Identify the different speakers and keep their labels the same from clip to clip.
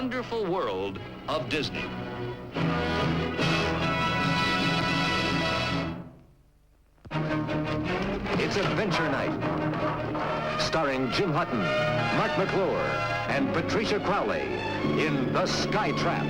Speaker 1: wonderful world of Disney.
Speaker 2: It's Adventure Night, starring Jim Hutton, Mark McClure, and Patrricia Crowley in The Sky Trap.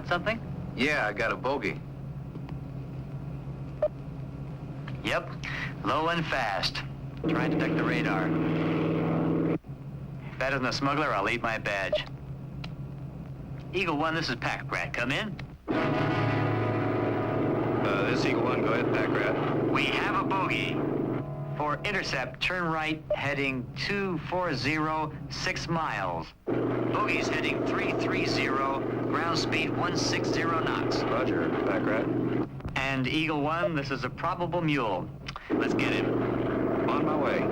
Speaker 3: Something?
Speaker 4: Yeah, I got a bogey.
Speaker 3: Yep, low and fast. Trying to duck the radar. If that isn't a smuggler, I'll eat my badge. Eagle 1, this is Pack Rat. Come in.
Speaker 4: This is Eagle 1. Go ahead, Pack Rat.
Speaker 3: We have a bogey. For intercept, turn right, heading 240, 6 miles. Bogey's heading 330, ground speed 160 knots.
Speaker 4: Roger, Pack Rat.
Speaker 3: And Eagle 1, this is a probable mule. Let's get him.
Speaker 4: On my way.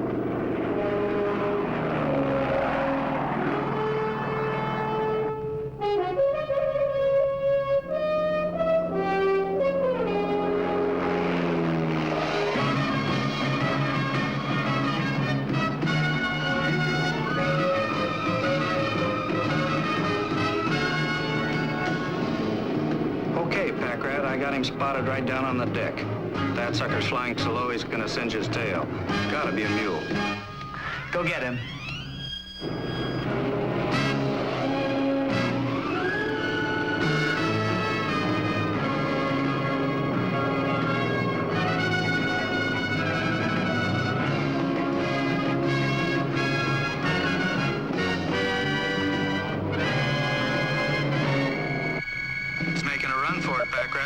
Speaker 4: Spotted right down on the deck. That sucker's flying so low he's gonna singe his tail. Gotta be a mule.
Speaker 3: Go get him.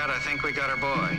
Speaker 4: I think we got our boy.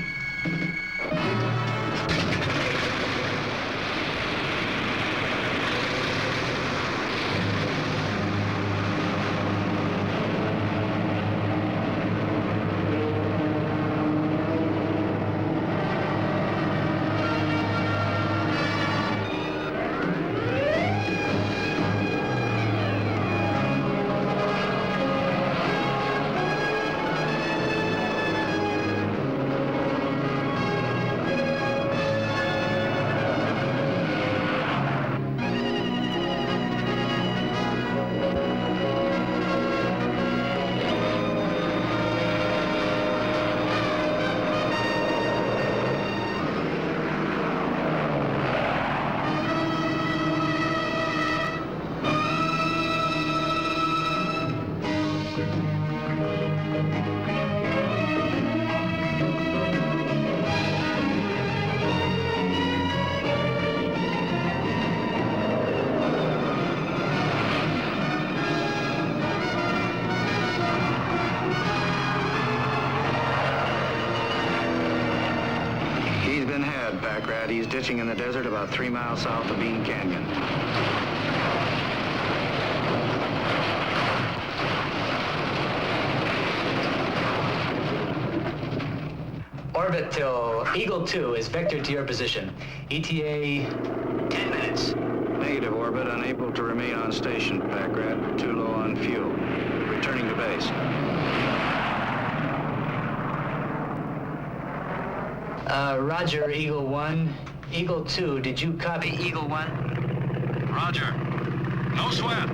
Speaker 4: He's ditching in the desert about 3 miles south of Bean Canyon.
Speaker 3: Orbit till Eagle 2 is vectored to your position. ETA 10 minutes.
Speaker 4: Negative, Orbit. Unable to remain on station, Pack Rat. Too low on fuel. Returning to base.
Speaker 3: Roger, Eagle 1. Eagle 2, did you copy Eagle 1?
Speaker 5: Roger. No sweat.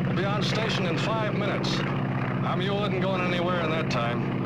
Speaker 5: We'll be on station in 5 minutes. Our mule isn't going anywhere in that time.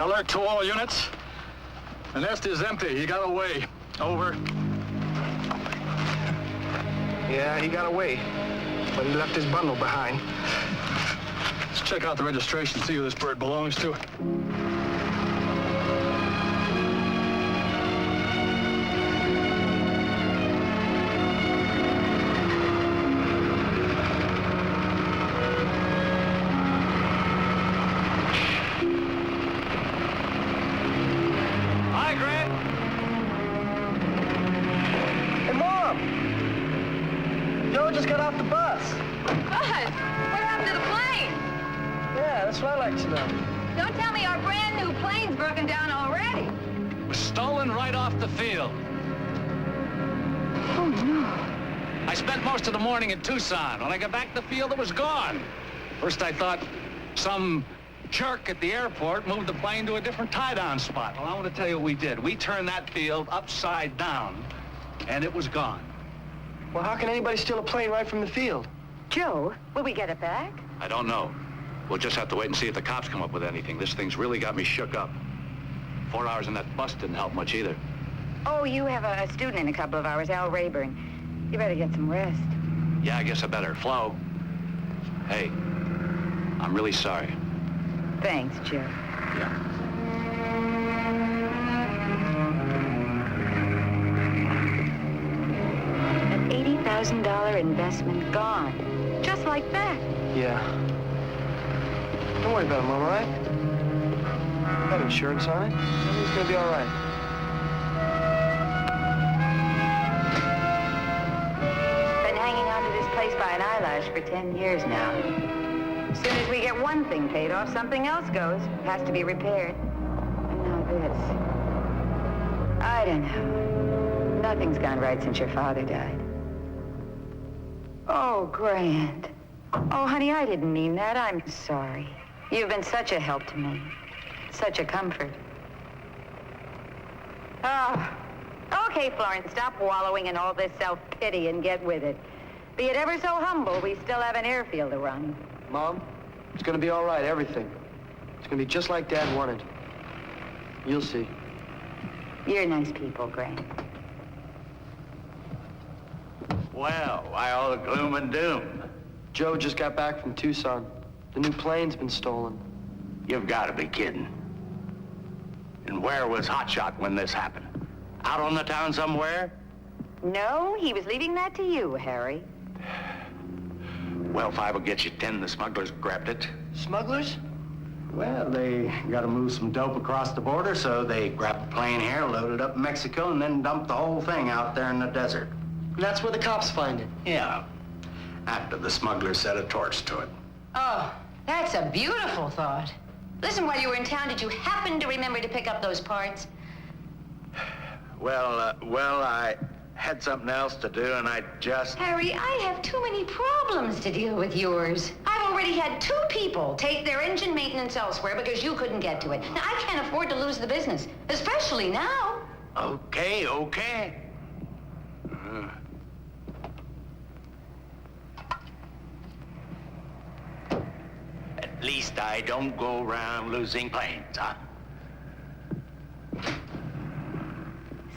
Speaker 5: Alert to all units. The nest is empty. He got away. Over.
Speaker 6: Yeah, he got away, but he left his bundle behind.
Speaker 5: Let's check out the registration, see who this bird belongs to.
Speaker 3: Hi, Grant.
Speaker 6: Hey, Mom! Joe just got off the bus.
Speaker 7: Bud, what happened to the plane?
Speaker 6: Yeah, that's what I like to know.
Speaker 7: Don't tell me our brand new plane's broken down already.
Speaker 5: Was stolen right off the field.
Speaker 7: Oh, no.
Speaker 5: I spent most of the morning in Tucson. When I got back to the field, it was gone. First, I thought some jerk at the airport moved the plane to a different tie-down spot. Well, I want to tell you what we did. We turned that field upside down, and it was gone.
Speaker 6: Well, how can anybody steal a plane right from the field?
Speaker 7: Joe, will we get it back?
Speaker 5: I don't know. We'll just have to wait and see if the cops come up with anything. This thing's really got me shook up. 4 hours in that bus didn't help much either.
Speaker 7: Oh, you have a student in a couple of hours, Al Rayburn. You better get some rest.
Speaker 5: Yeah, I guess I better. Flo. Hey, I'm really sorry.
Speaker 7: Thanks, Joe.
Speaker 5: Yeah.
Speaker 7: An $80,000 investment gone. Just like that.
Speaker 6: Yeah. Don't worry about him, Mom, all right? I have insurance on it. Everything's gonna be all right.
Speaker 7: Been hanging on to this place by an eyelash for 10 years now. As soon as we get one thing paid off, something else goes. Has to be repaired. And now this. I don't know. Nothing's gone right since your father died. Oh, Grant. Oh, honey, I didn't mean that. I'm sorry. You've been such a help to me. Such a comfort. Oh. Okay, Florence, stop wallowing in all this self-pity and get with it. Be it ever so humble, we still have an airfield to run.
Speaker 6: Mom, it's gonna be all right, everything. It's gonna be just like Dad wanted. You'll see.
Speaker 7: You're nice people, Grant.
Speaker 3: Well, why all the gloom and doom?
Speaker 6: Joe just got back from Tucson. The new plane's been stolen.
Speaker 3: You've got to be kidding. And where was Hotshot when this happened? Out on the town somewhere?
Speaker 7: No, he was leaving that to you, Harry.
Speaker 3: Well, 5 will get you 10. The smugglers grabbed it.
Speaker 6: Smugglers?
Speaker 4: Well, they got to move some dope across the border, so they grabbed the plane here, loaded up in Mexico, and then dumped the whole thing out there in the desert.
Speaker 6: And that's where the cops find it.
Speaker 4: Yeah, after the smugglers set a torch to it.
Speaker 8: Oh, that's a beautiful thought. Listen, while you were in town, did you happen to remember to pick up those parts?
Speaker 3: Well, I had something else to do, and I just...
Speaker 8: Harry, I have too many problems to deal with yours. I've already had 2 people take their engine maintenance elsewhere because you couldn't get to it. Now, I can't afford to lose the business, especially now.
Speaker 3: Okay. At least I don't go around losing planes, huh?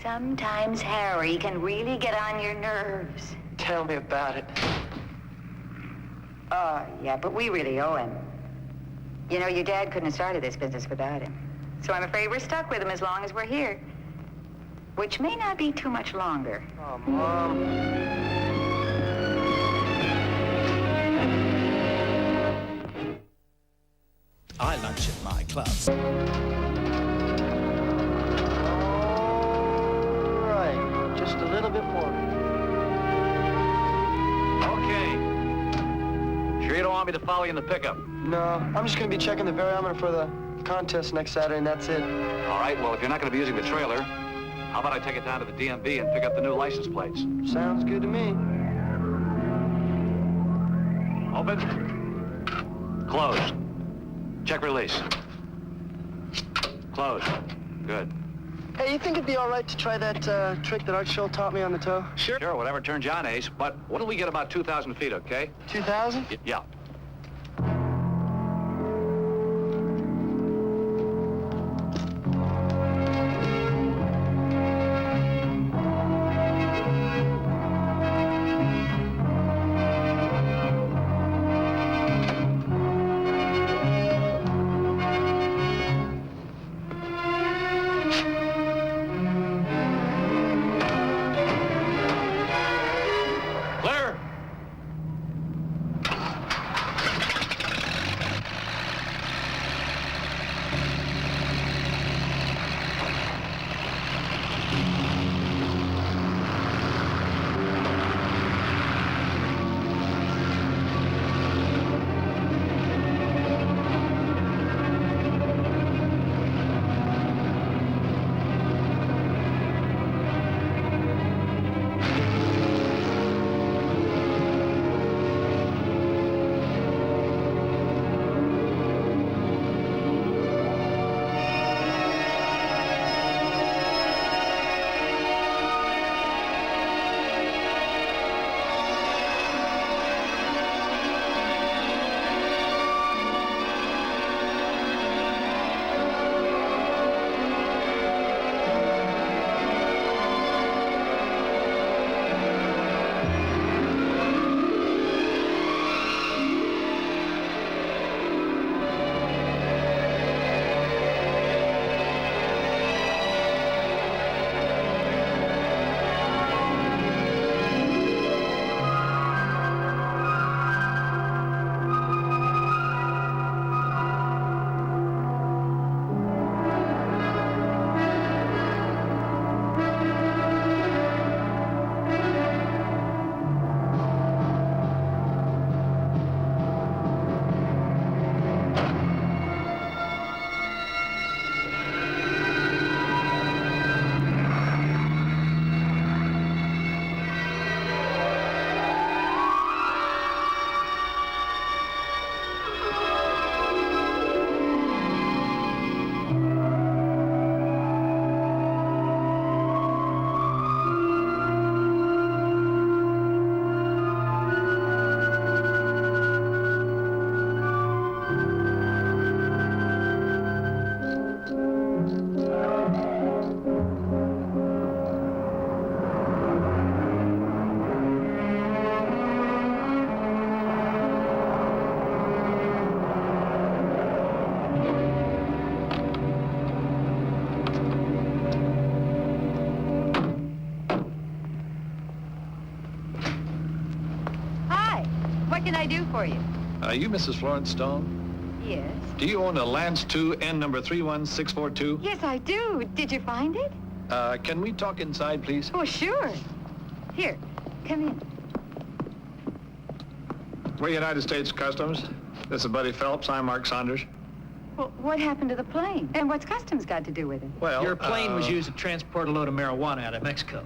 Speaker 7: Sometimes Harry can really get on your nerves.
Speaker 6: Tell me about it.
Speaker 7: Yeah, but we really owe him. You know, your dad couldn't have started this business without him. So I'm afraid we're stuck with him as long as we're here. Which may not be too much longer.
Speaker 6: Oh, Mom.
Speaker 9: I lunch at my clubs.
Speaker 6: All right, just a little bit more.
Speaker 5: Okay. Sure you don't want me to follow you in the pickup?
Speaker 6: No, I'm just gonna be checking the variometer for the contest next Saturday, and that's it.
Speaker 5: All right, well, if you're not going to be using the trailer, how about I take it down to the DMV and pick up the new license plates?
Speaker 6: Sounds good to me.
Speaker 5: Open. Closed. Check release. Closed. Good.
Speaker 6: Hey, you think it'd be all right to try that trick that Art Scholl taught me on the tow?
Speaker 5: Sure, whatever turns you on, Ace. But when do we get about 2,000 feet, okay?
Speaker 6: 2,000?
Speaker 5: Yeah.
Speaker 7: can I do for you?
Speaker 5: Are you Mrs. Florence Stone?
Speaker 7: Yes.
Speaker 5: Do you own a Lance 2 N number 31642?
Speaker 7: Yes, I do. Did you find it?
Speaker 5: Can we talk inside, please?
Speaker 7: Oh, sure. Here, come in.
Speaker 5: We're United States Customs. This is Buddy Phelps. I'm Mark Saunders.
Speaker 7: Well, what happened to the plane? And what's customs got to do with it?
Speaker 5: Well,
Speaker 9: Your plane was used to transport a load of marijuana out of Mexico.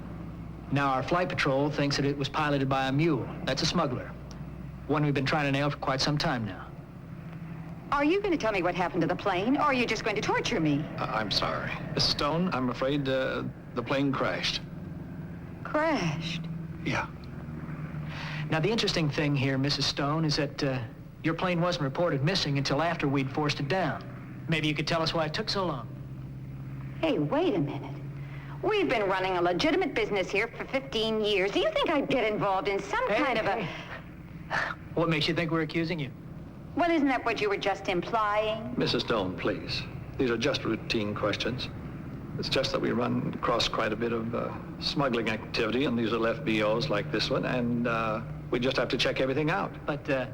Speaker 9: Now, our flight patrol thinks that it was piloted by a mule. That's a smuggler. One we've been trying to nail for quite some time now.
Speaker 7: Are you going to tell me what happened to the plane, or are you just going to torture me?
Speaker 5: I'm sorry. Mrs. Stone, I'm afraid the plane crashed.
Speaker 7: Crashed?
Speaker 5: Yeah.
Speaker 9: Now, the interesting thing here, Mrs. Stone, is that your plane wasn't reported missing until after we'd forced it down. Maybe you could tell us why it took so long.
Speaker 7: Hey, wait a minute. We've been running a legitimate business here for 15 years. Do you think I'd get involved in some kind of a...
Speaker 9: What makes you think we're accusing you?
Speaker 7: Well, isn't that what you were just implying?
Speaker 5: Mrs. Stone, please. These are just routine questions. It's just that we run across quite a bit of smuggling activity, and these are FBOs like this one, and we just have to check everything out.
Speaker 9: But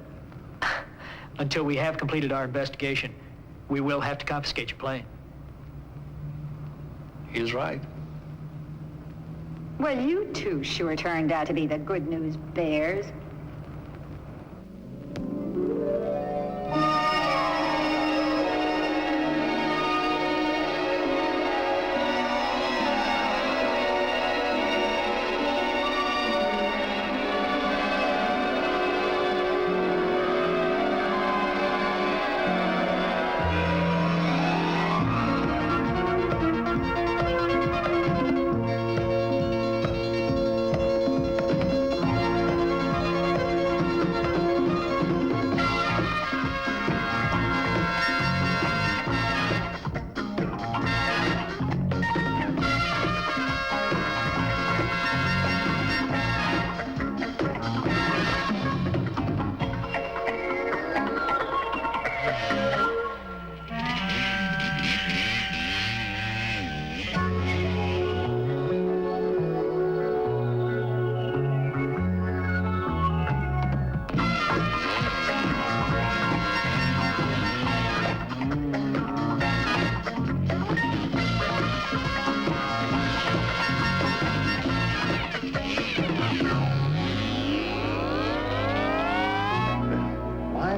Speaker 9: until we have completed our investigation, we will have to confiscate your plane.
Speaker 5: He's right.
Speaker 7: Well, you two sure turned out to be the good news bears.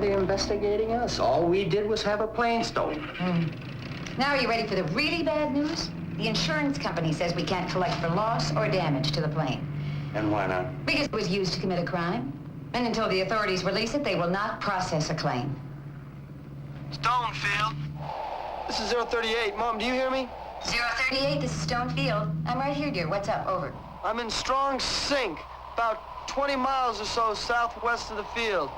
Speaker 4: Investigating us. All we did was have a plane stolen.
Speaker 8: Now, are you ready for the really bad news? The insurance company says we can't collect for loss or damage to the plane.
Speaker 4: And why not?
Speaker 8: Because it was used to commit a crime. And until the authorities release it, they will not process a claim.
Speaker 6: Stonefield. This is 038. Mom, do you hear me?
Speaker 8: 038, this is Stonefield. I'm right here, dear. What's up? Over.
Speaker 6: I'm in Strong Sink, about 20 miles or so southwest of the field.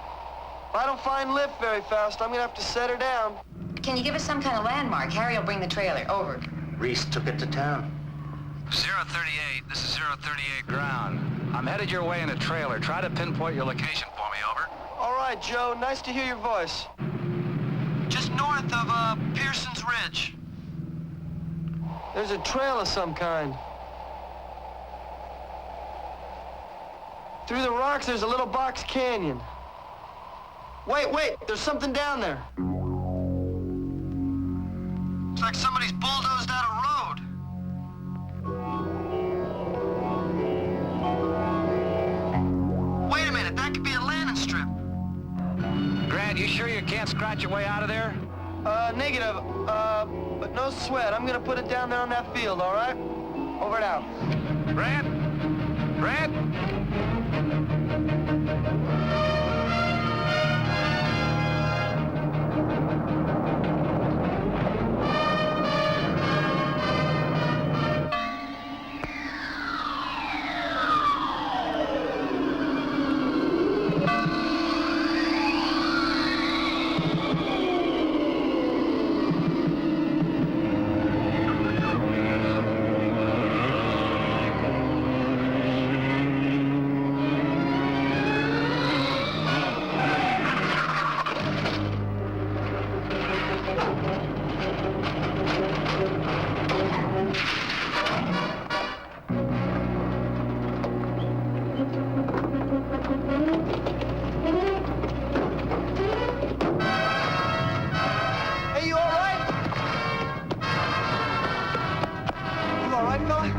Speaker 6: If I don't find lift very fast, I'm gonna have to set her down.
Speaker 8: Can you give us some kind of landmark? Harry will bring the trailer. Over.
Speaker 4: Reese took it to town.
Speaker 5: 038, this is 038 ground. I'm headed your way in a trailer. Try to pinpoint your location for me, over.
Speaker 6: All right, Joe. Nice to hear your voice. Just north of Pearson's Ridge. There's a trail of some kind. Through the rocks, there's a little box canyon. Wait, there's something down there. It's like somebody's bulldozed out a road. Wait a minute, that could be a landing strip.
Speaker 5: Grant, you sure you can't scratch your way out of there?
Speaker 6: Negative. But no sweat. I'm gonna put it down there on that field, all right? Over and out.
Speaker 5: Grant?
Speaker 6: fella?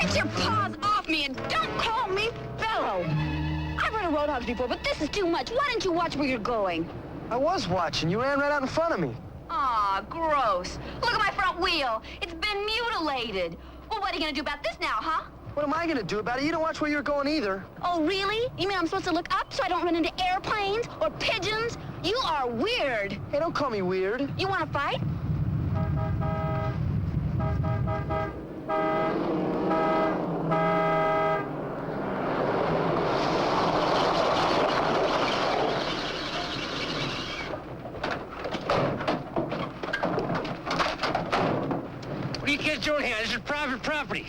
Speaker 8: Get your paws off me and don't call me fellow. I've run a roadhouse before, but this is too much. Why don't you watch where you're going?
Speaker 6: I was watching. You ran right out in front of me.
Speaker 8: Aw, gross. Look at my front wheel. It's been mutilated. Well, what are you gonna do about this now, huh?
Speaker 6: What am I gonna do about it? You don't watch where you're going either.
Speaker 8: Oh, really? You mean I'm supposed to look up so I don't run into airplanes or pigeons? You are weird.
Speaker 6: Hey, don't call me weird.
Speaker 8: You wanna fight?
Speaker 5: What are you kids doing here? This is private property.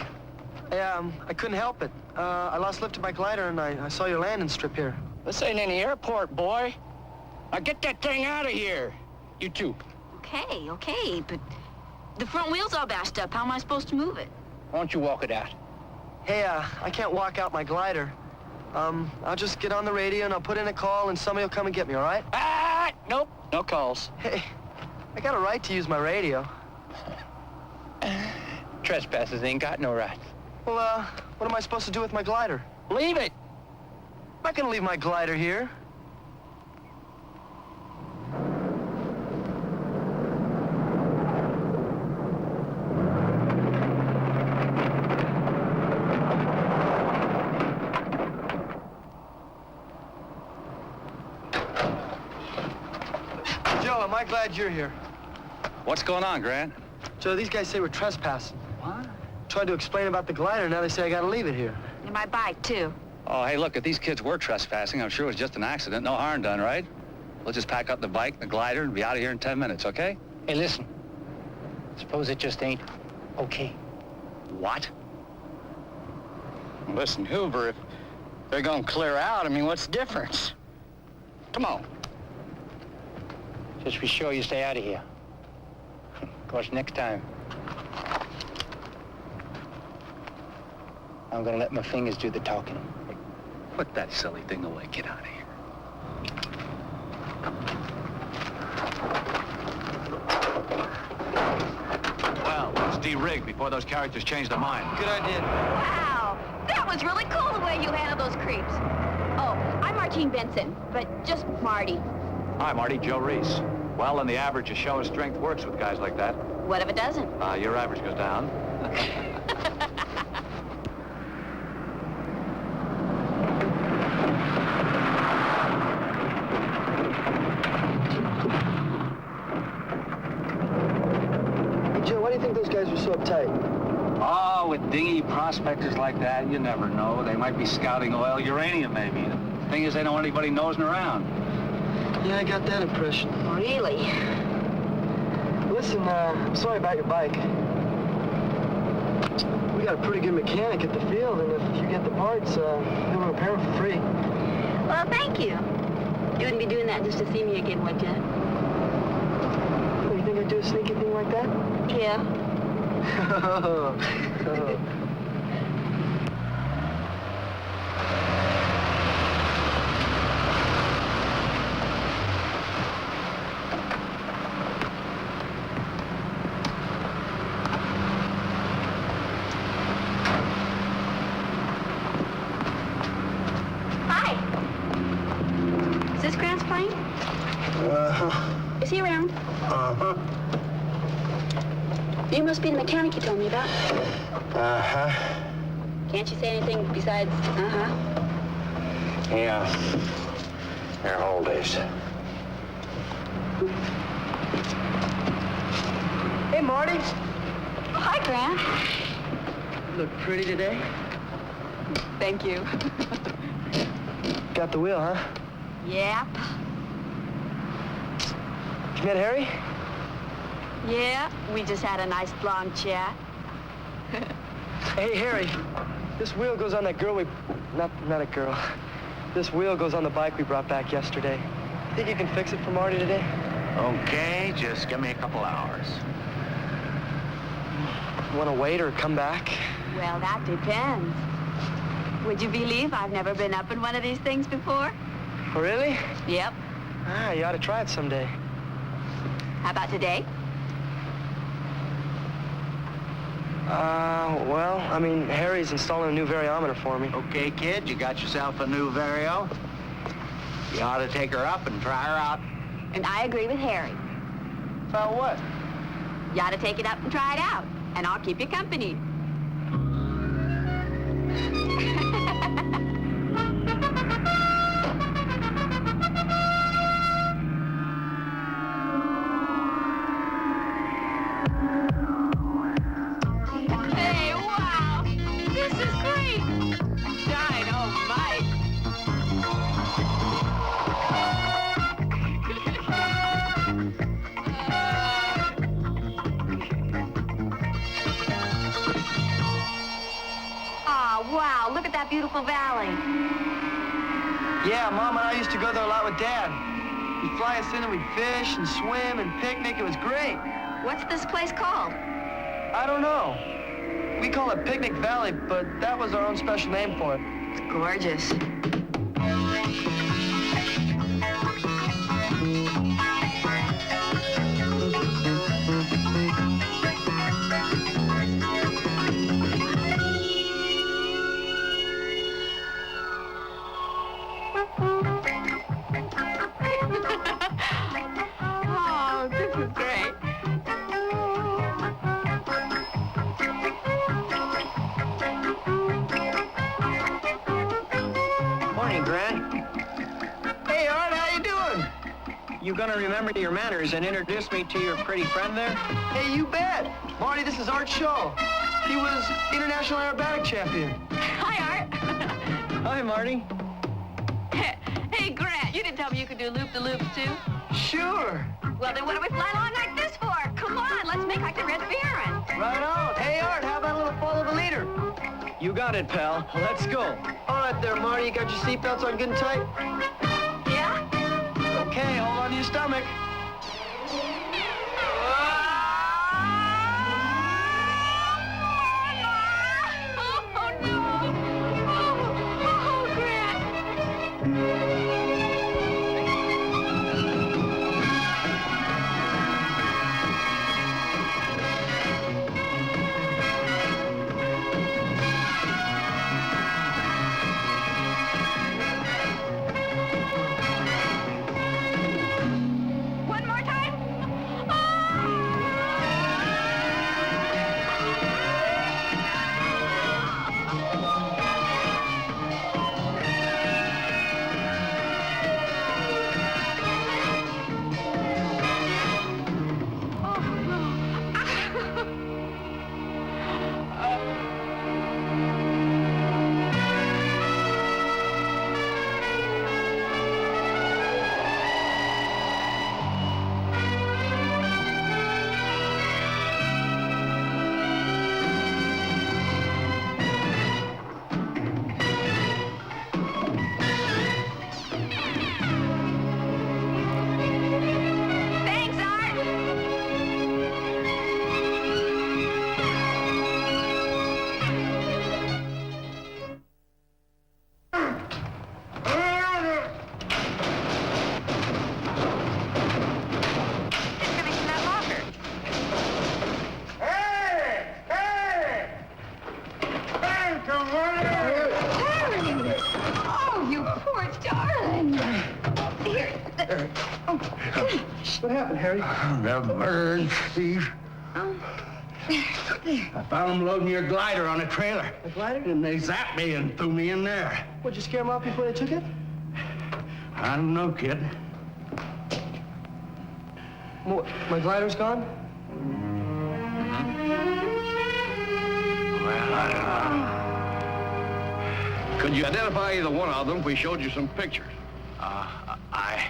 Speaker 6: Hey, I couldn't help it. I lost lift of my glider and I saw your landing strip here.
Speaker 5: This ain't any airport, boy. Now get that thing out of here. You two.
Speaker 8: Okay, but the front wheel's all bashed up. How am I supposed to move it?
Speaker 5: Why don't you walk it out?
Speaker 6: Hey, I can't walk out my glider. I'll just get on the radio and I'll put in a call and somebody will come and get me, all right?
Speaker 5: Ah, nope, no calls.
Speaker 6: Hey, I got a right to use my radio.
Speaker 5: Trespassers ain't got no rights.
Speaker 6: Well, what am I supposed to do with my glider?
Speaker 5: Leave it.
Speaker 6: I'm not gonna leave my glider here. Joe, am I glad you're here?
Speaker 5: What's going on, Grant?
Speaker 6: Joe, these guys say we're trespassing.
Speaker 5: What?
Speaker 6: Tried to explain about the glider, now they say I gotta leave it here.
Speaker 8: And my bike, too.
Speaker 5: Oh, hey, look, if these kids were trespassing, I'm sure it was just an accident. No harm done, right? We'll just pack up the bike, the glider, and be out of here in 10 minutes, okay?
Speaker 9: Hey, listen. Suppose it just ain't okay.
Speaker 5: What?
Speaker 10: Listen, Hoover, if they're gonna clear out, I mean, what's the difference? Come on.
Speaker 9: Just be sure you stay out of here. Of course, next time, I'm gonna let my fingers do the talking.
Speaker 5: Put that silly thing away. Get out of here. Well, let's de-rig before those characters change their mind.
Speaker 6: Good idea.
Speaker 8: Wow, that was really cool the way you handled those creeps. Oh, I'm Marti Benson, but just Marty.
Speaker 1: Hi, Marty. Joe Reese. Well, and the average of show of strength works with guys like that.
Speaker 8: What if it doesn't?
Speaker 1: Your average goes down.
Speaker 6: Hey, Joe, why do you think those guys were so uptight?
Speaker 5: Oh, with dingy prospectors like that, you never know. They might be scouting oil, uranium maybe. The thing is, they don't want anybody nosing around.
Speaker 6: Yeah, I got that impression.
Speaker 8: Really?
Speaker 6: Listen, I'm sorry about your bike. We got a pretty good mechanic at the field, and if you get the parts, he'll repair them for free.
Speaker 8: Well, thank you. You wouldn't be doing that just to see me again, would you?
Speaker 6: Oh, you think I'd do a sneaky thing like that?
Speaker 8: Yeah. Hi. Is this Grant's plane? Is he around? You must be the mechanic you told me about. Can't you say anything besides,
Speaker 2: Yeah. They're oldies.
Speaker 6: Hey, Marty.
Speaker 8: Oh, hi, Grant.
Speaker 6: You look pretty today.
Speaker 8: Thank you.
Speaker 6: Got the wheel, huh?
Speaker 8: Yep.
Speaker 6: You met Harry?
Speaker 8: Yeah, we just had a nice long chat.
Speaker 6: Hey, Harry. This wheel goes on that girl we... Not a girl. This wheel goes on the bike we brought back yesterday. Think you can fix it for Marty today?
Speaker 1: Okay, just give me a couple hours.
Speaker 6: Want to wait or come back?
Speaker 8: Well, that depends. Would you believe I've never been up in one of these things before?
Speaker 6: Oh, really?
Speaker 8: Yep.
Speaker 6: Ah, you ought to try it someday.
Speaker 8: How about today?
Speaker 6: Well, I mean, Harry's installing a new variometer for me.
Speaker 4: Okay, kid, you got yourself a new vario. You ought to take her up and try her out.
Speaker 11: And I agree with Harry.
Speaker 6: About what?
Speaker 11: You ought to take it up and try it out, and I'll keep you company. Hey, wow! This is great! Dynamite! Wow, look at that beautiful valley.
Speaker 6: Yeah, Mom and I used to go there a lot with Dad. He'd fly us in and we'd fish and swim and picnic. It was great.
Speaker 11: What's this place called?
Speaker 6: I don't know. We call it Picnic Valley, but that was our own special name for it.
Speaker 11: It's gorgeous. Oh, this is great.
Speaker 6: Morning, Grant. Hey, Art, how you doing? You gonna remember your manners and introduce me to your pretty friend there? Hey, you bet. Marty, this is Art Scholl. He was international aerobatic champion.
Speaker 11: Hi, Art.
Speaker 6: Hi, Marty.
Speaker 11: Hey, Grant, you didn't tell me you could do loop-de-loops, too?
Speaker 6: Sure.
Speaker 11: Well, then what do we fly along like this for? Come on, let's make like the Red Baron.
Speaker 6: Right on. Hey, Art, how about a little follow the leader? You got it, pal. Let's go. All right there, Marty. You got your seatbelts on good and tight?
Speaker 11: Yeah?
Speaker 6: Okay, hold on to your stomach.
Speaker 11: Oh, no. Oh, Grant. One more time. Thanks, Art. It's coming from that locker. Harry! Oh, you poor darling. Here.
Speaker 6: What happened, Harry?
Speaker 4: The birds, Steve.
Speaker 11: Oh.
Speaker 4: I found them loading your glider on a trailer.
Speaker 6: A glider?
Speaker 4: And they zapped me and threw me in there.
Speaker 6: What'd you scare them off before they took it?
Speaker 4: I don't know, kid.
Speaker 6: My glider's gone?
Speaker 4: Well, I don't know.
Speaker 5: Could you identify either one of them if we showed you some pictures?
Speaker 4: I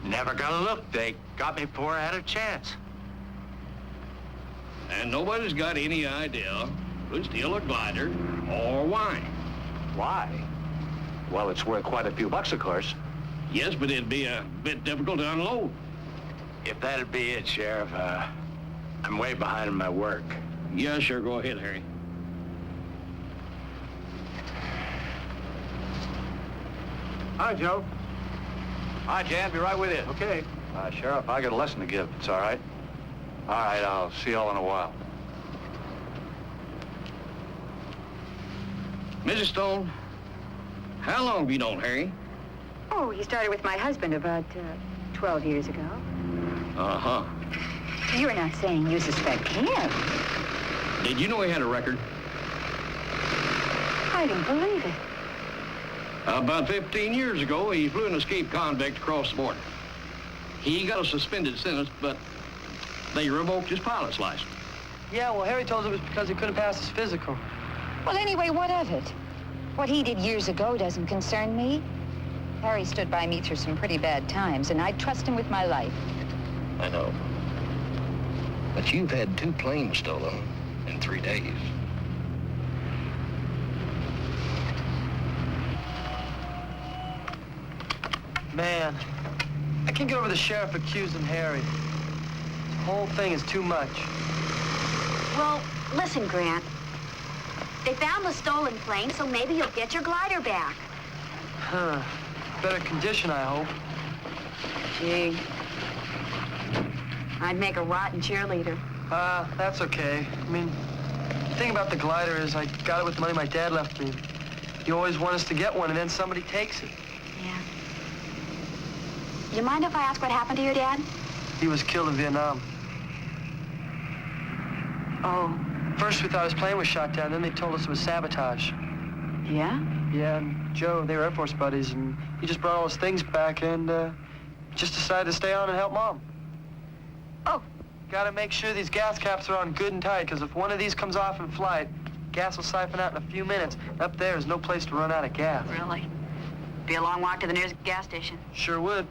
Speaker 4: never got a look. They got me before I had a chance.
Speaker 5: And nobody's got any idea who'd steal a glider or why.
Speaker 1: Why? Well, it's worth quite a few bucks, of course.
Speaker 5: Yes, but it'd be a bit difficult to unload.
Speaker 4: If that'd be it, Sheriff, I'm way behind in my work.
Speaker 5: Yeah, sure, go ahead, Harry.
Speaker 1: Hi, Joe. Hi, Jan. Be right with you.
Speaker 4: Okay.
Speaker 1: Sheriff, I got a lesson to give. It's all right? All right, I'll see y'all in a while.
Speaker 10: Mrs. Stone, how long have you known Harry?
Speaker 7: Oh, he started with my husband about 12 years ago.
Speaker 10: Uh-huh.
Speaker 7: You're not saying you suspect him.
Speaker 10: Did you know he had a record?
Speaker 7: I don't believe it.
Speaker 10: About 15 years ago, he flew an escaped convict across the border. He got a suspended sentence, but they revoked his pilot's license.
Speaker 6: Yeah, well, Harry told us it was because he couldn't pass his physical.
Speaker 8: Well, anyway, what of it? What he did years ago doesn't concern me. Harry stood by me through some pretty bad times, and I'd trust him with my life.
Speaker 10: I know. But you've had 2 planes stolen in 3 days.
Speaker 6: Man, I can't get over the sheriff accusing Harry. The whole thing is too much.
Speaker 12: Well, listen, Grant. They found the stolen plane, so maybe you'll get your glider back.
Speaker 6: Huh. Better condition, I hope.
Speaker 7: Gee, I'd make a rotten cheerleader.
Speaker 6: That's okay. I mean, the thing about the glider is I got it with the money my dad left me. He always wanted us to get one, and then somebody takes it.
Speaker 12: Yeah. You mind if I ask what happened to your dad?
Speaker 6: He was killed in Vietnam.
Speaker 7: Oh.
Speaker 6: First, we thought his plane was shot down, then they told us it was sabotage.
Speaker 7: Yeah?
Speaker 6: Yeah, and Joe, they were Air Force buddies, and he just brought all his things back and just decided to stay on and help Mom.
Speaker 7: Oh.
Speaker 6: Gotta make sure these gas caps are on good and tight, because if one of these comes off in flight, gas will siphon out in a few minutes. Up there is no place to run out of gas.
Speaker 7: Really? Be a long walk to the nearest gas station.
Speaker 6: Sure would.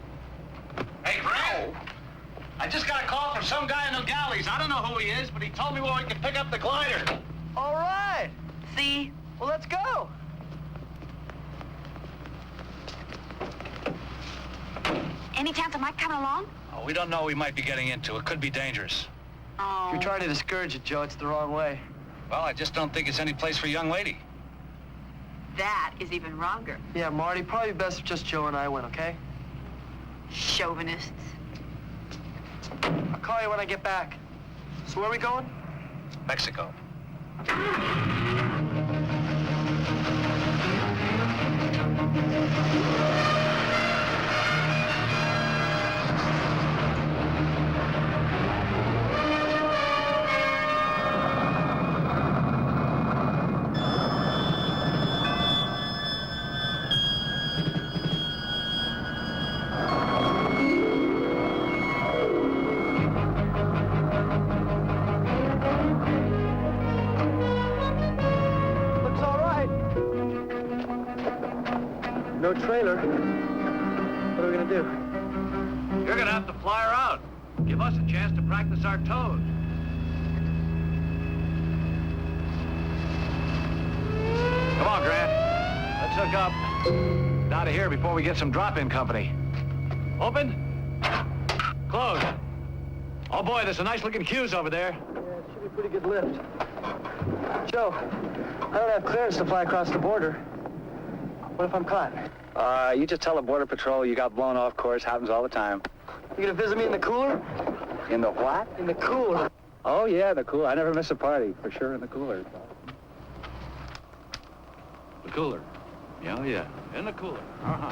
Speaker 5: Hey, Grant. I just got a call from some guy in the galleys. I don't know who he is, but he told me where we can pick up the glider.
Speaker 6: All right.
Speaker 7: See?
Speaker 6: Well, let's go.
Speaker 12: Any chance I might come along?
Speaker 5: Oh, we don't know what we might be getting into. It could be dangerous.
Speaker 7: Oh.
Speaker 6: If you're trying to discourage it, Joe, it's the wrong way.
Speaker 5: Well, I just don't think it's any place for a young lady.
Speaker 7: That is even wronger.
Speaker 6: Yeah, Marty, probably best if just Joe and I went, okay?
Speaker 7: Chauvinists.
Speaker 6: I'll call you when I get back. So where are we going?
Speaker 5: Mexico.
Speaker 6: No trailer. What are we gonna do?
Speaker 1: You're gonna have to fly her out. Give us a chance to practice our toes. Come on, Grant. Let's hook up. Out of here before we get some drop-in company. Open. Closed. Oh boy, there's some nice-looking cues over there.
Speaker 6: Yeah, it should be a pretty good lift. Joe, I don't have clearance to fly across the border. What if I'm caught?
Speaker 13: You just tell the Border Patrol you got blown off course. Happens all the time.
Speaker 6: You gonna visit me in the cooler?
Speaker 13: In the what?
Speaker 6: In the cooler.
Speaker 13: Oh, yeah, the cooler. I never miss a party. For sure in the cooler.
Speaker 1: The cooler. Yeah, yeah. In the cooler. Uh-huh.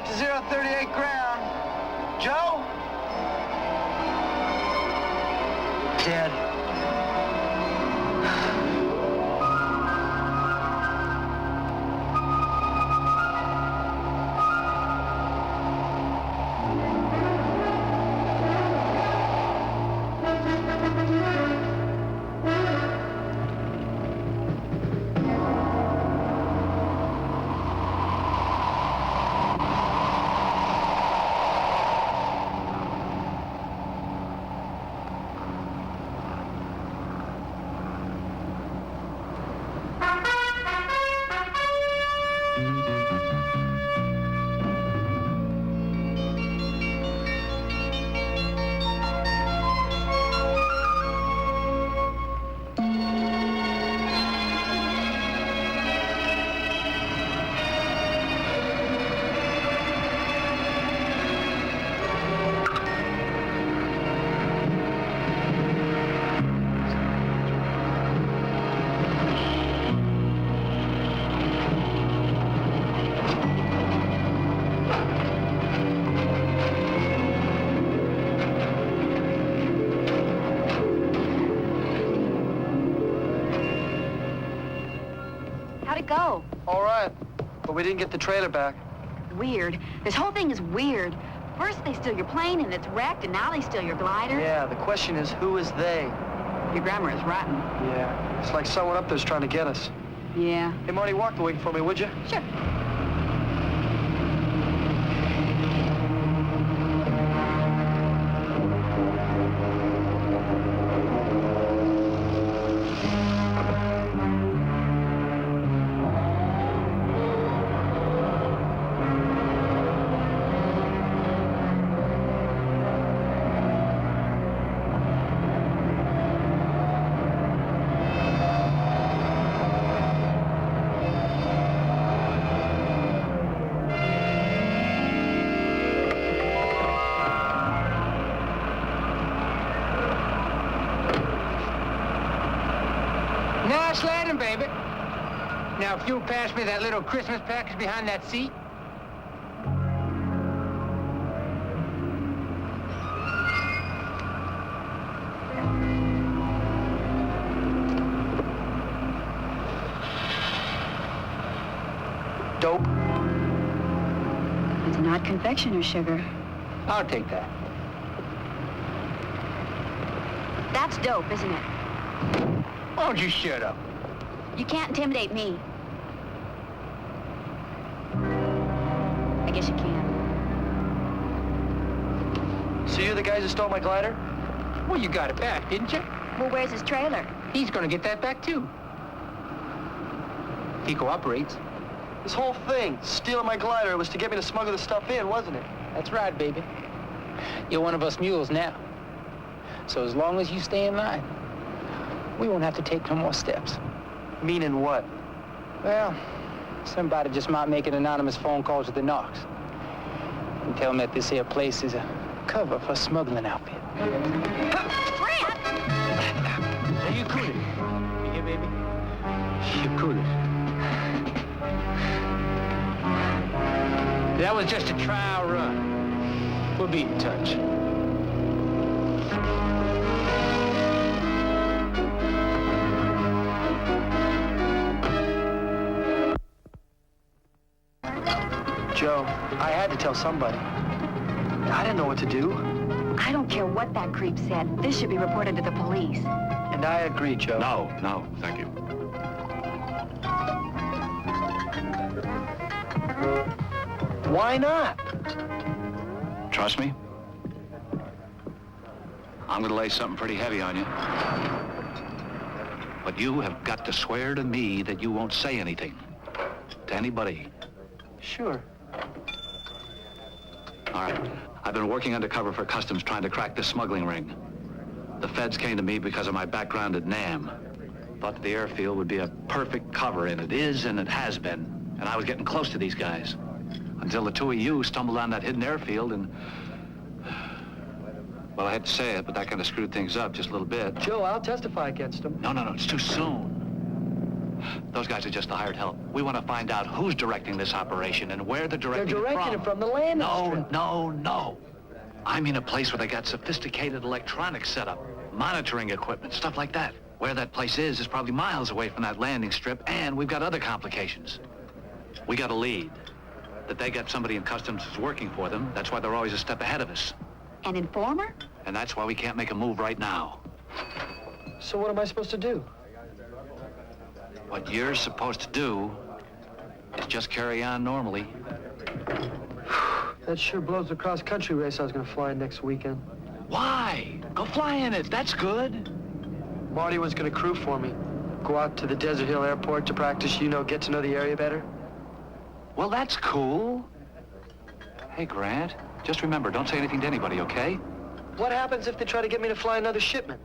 Speaker 6: to 038 ground. Joe? Dead.
Speaker 12: Go.
Speaker 6: All right, but we didn't get the trailer back.
Speaker 12: Weird. This whole thing is weird. First they steal your plane and it's wrecked, and now they steal your glider.
Speaker 6: Yeah, the question is, who is they?
Speaker 12: Your grammar is rotten.
Speaker 6: Yeah, it's like someone up there's trying to get us.
Speaker 12: Yeah.
Speaker 6: Hey, Marty, walk the way for me, would you?
Speaker 12: Sure.
Speaker 9: Nice landing, baby. Now, if you'll pass me that little Christmas package behind that seat.
Speaker 6: Dope.
Speaker 12: It's not confectioner's sugar.
Speaker 9: I'll take that.
Speaker 12: That's dope, isn't it?
Speaker 9: Why don't you shut up?
Speaker 12: You can't intimidate me. I guess you can.
Speaker 6: So you're the guys who stole my glider?
Speaker 9: Well, you got it back, didn't you?
Speaker 12: Well, where's his trailer?
Speaker 9: He's gonna get that back, too. If he cooperates.
Speaker 6: This whole thing, stealing my glider, was to get me to smuggle the stuff in, wasn't it?
Speaker 9: That's right, baby. You're one of us mules now. So as long as you stay in line, we won't have to take no more steps.
Speaker 6: Meaning what?
Speaker 9: Well, somebody just might make an anonymous phone call to the Knox and tell them that this here place is a cover for a smuggling outfit.
Speaker 12: Grant!
Speaker 9: Now you cool it. You hear, baby? You cool it. That was just a trial run. We'll be in touch.
Speaker 6: Joe, I had to tell somebody. I didn't know what to do.
Speaker 12: I don't care what that creep said. This should be reported to the police.
Speaker 6: And I agree, Joe.
Speaker 1: No, thank you.
Speaker 6: Why not?
Speaker 1: Trust me. I'm gonna lay something pretty heavy on you. But you have got to swear to me that you won't say anything to anybody.
Speaker 6: Sure.
Speaker 1: All right. I've been working undercover for Customs trying to crack this smuggling ring. The feds came to me because of my background at NAM. Thought that the airfield would be a perfect cover, and it is, and it has been. And I was getting close to these guys. Until the two of you stumbled on that hidden airfield and... Well, I hate to say it, but that kind of screwed things up just a little bit.
Speaker 6: Joe, I'll testify against him.
Speaker 1: No, it's too soon. Those guys are just the hired help. We want to find out who's directing this operation and where they're directing it from.
Speaker 6: They're directing it from the landing strip.
Speaker 1: No. I mean a place where they got sophisticated electronics set up, monitoring equipment, stuff like that. Where that place is probably miles away from that landing strip, and we've got other complications. We got a lead that they got somebody in customs who's working for them. That's why they're always a step ahead of us.
Speaker 12: An informer?
Speaker 1: And that's why we can't make a move right now.
Speaker 6: So what am I supposed to do?
Speaker 1: What you're supposed to do is just carry on normally.
Speaker 6: That sure blows the cross-country race I was gonna fly next weekend.
Speaker 1: Why? Go fly in it, that's good.
Speaker 6: Marty was gonna crew for me. Go out to the Desert Hill Airport to practice, get to know the area better.
Speaker 1: Well, that's cool. Hey, Grant, just remember, don't say anything to anybody, okay?
Speaker 6: What happens if they try to get me to fly another shipment?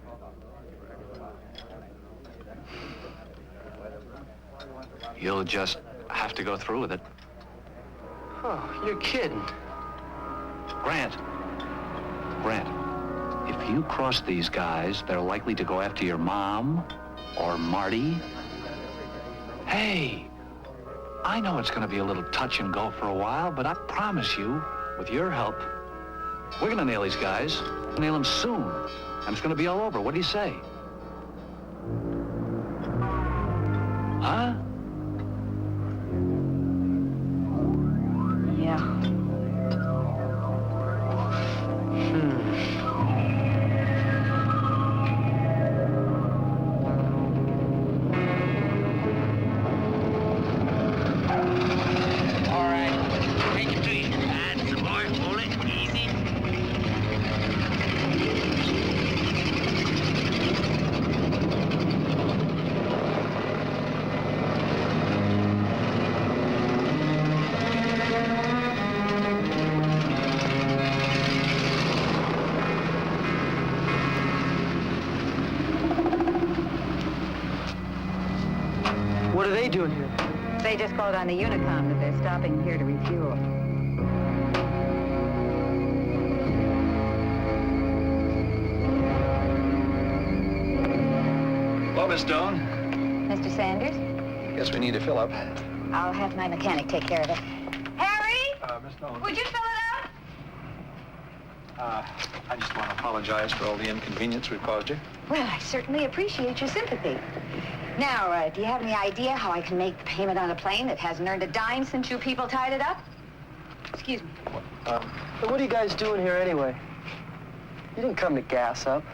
Speaker 1: You'll just have to go through with it.
Speaker 6: Oh, you're kidding.
Speaker 1: Grant, if you cross these guys, they're likely to go after your mom or Marty. Hey, I know it's going to be a little touch and go for a while, but I promise you, with your help, we're going to nail these guys. Nail them soon, and it's going to be all over. What do you say? Huh?
Speaker 7: Yeah.
Speaker 6: What are they doing here?
Speaker 7: They just called on the Unicom that they're stopping here to refuel.
Speaker 14: Hello, Miss Stone.
Speaker 7: Mr. Sanders?
Speaker 14: Guess we need to fill up.
Speaker 7: I'll have my mechanic take care of it. Harry?
Speaker 14: Miss Stone.
Speaker 7: Would you fill it up?
Speaker 14: I just want to apologize for all the inconvenience we've caused you.
Speaker 7: Well, I certainly appreciate your sympathy. Now, do you have any idea how I can make the payment on a plane that hasn't earned a dime since you people tied it up? Excuse me.
Speaker 6: What are you guys doing here anyway? You didn't come to gas up.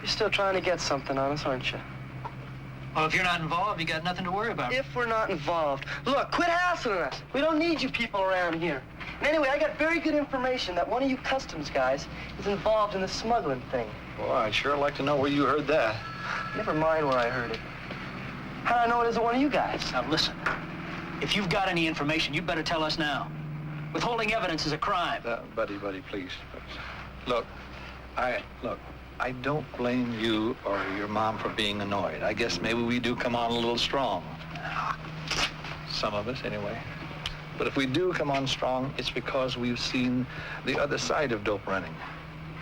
Speaker 6: You're still trying to get something on us, aren't you?
Speaker 9: Well, if you're not involved, you got nothing to worry about.
Speaker 6: If we're not involved. Look, quit hassling us. We don't need you people around here. And anyway, I got very good information that one of you customs guys is involved in the smuggling thing.
Speaker 14: Boy, I'd sure like to know where you heard that.
Speaker 6: Never mind where I heard it. How'd I know it isn't one of you guys?
Speaker 9: Now, listen. If you've got any information, you'd better tell us now. Withholding evidence is a crime.
Speaker 14: Buddy, please. Look, I don't blame you or your mom for being annoyed. I guess maybe we do come on a little strong. Some of us, anyway. But if we do come on strong, it's because we've seen the other side of dope running.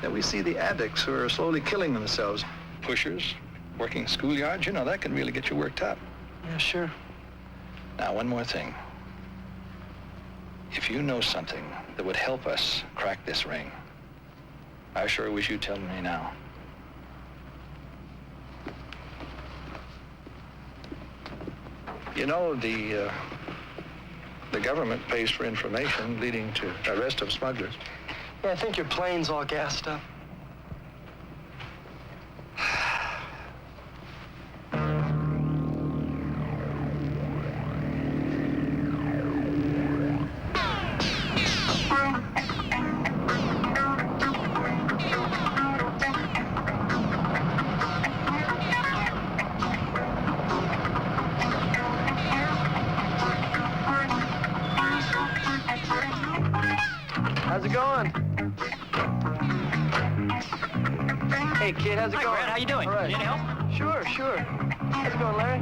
Speaker 14: And we see the addicts who are slowly killing themselves. Pushers, working schoolyards, that can really get you worked up.
Speaker 6: Yeah, sure.
Speaker 14: Now, one more thing. If you know something that would help us crack this ring, I sure wish you'd tell me now. The government pays for information leading to arrest of smugglers.
Speaker 6: Yeah, I think your plane's all gassed up. How's it going? Hey, kid, how's it going?
Speaker 9: Hi, Grant, how you doing?
Speaker 6: All right.
Speaker 9: Need any help?
Speaker 6: Sure. How's it going, Larry?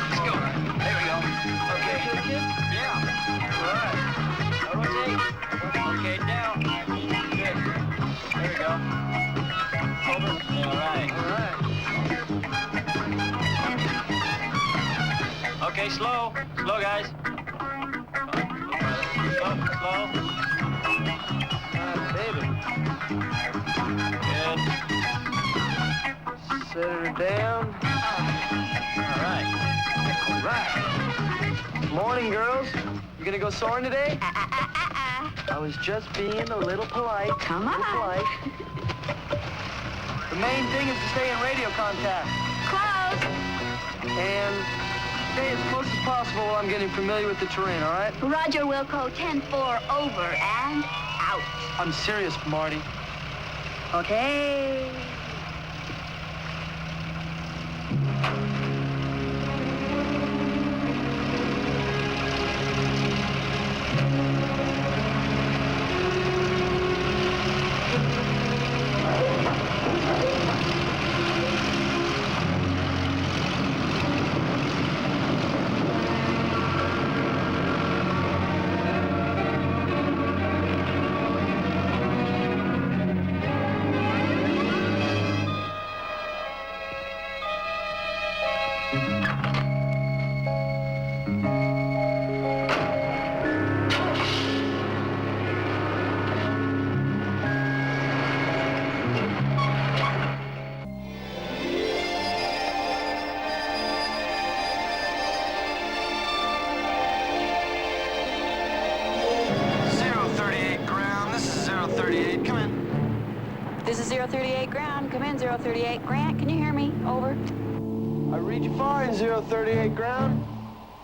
Speaker 9: Let's go. There we go. Okay. Yeah. All right. Now rotate. Okay, down. Good. There we go. Over. All right.
Speaker 6: Okay, slow. Slow, guys. Slow. Baby. Good. Set her down. All right. Morning, girls. You gonna go soaring today? I was just being a little polite.
Speaker 12: Come on.
Speaker 6: Polite. The main thing is to stay in radio contact.
Speaker 12: Close.
Speaker 6: And stay as close as possible while I'm getting familiar with the terrain, all right?
Speaker 12: Roger, Wilco, 10-4, over and out.
Speaker 6: I'm serious, Marty.
Speaker 12: Okay.
Speaker 11: This is 038 ground. Come in, 038. Grant, can you hear me? Over.
Speaker 6: I read you far in 038 ground.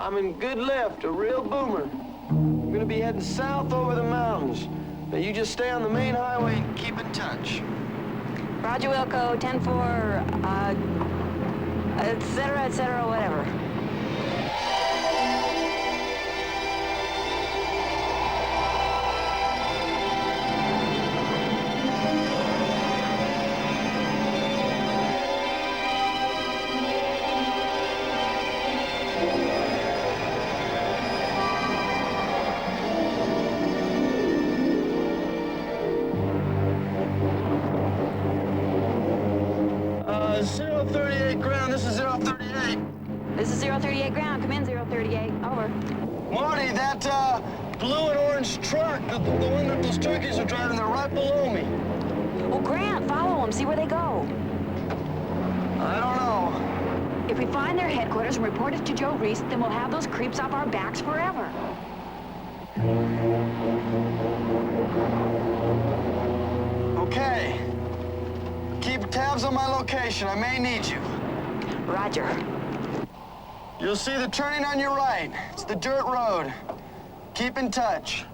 Speaker 6: I'm in good lift, a real boomer. I'm gonna be heading south over the mountains. Now you just stay on the main highway and keep in touch.
Speaker 11: Roger, Wilco, 10-4, et cetera, whatever. This is 038 ground. Come in, 038. Over.
Speaker 6: Marty, that blue and orange truck, the one that those turkeys are driving, they're right below me.
Speaker 11: Well, Grant, follow them. See where they go.
Speaker 6: I don't know.
Speaker 11: If we find their headquarters and report it to Joe Reese, then we'll have those creeps off our backs forever.
Speaker 6: Okay. Keep tabs on my location. I may need you.
Speaker 11: Roger.
Speaker 6: You'll see the turning on your right. It's the dirt road. Keep in touch.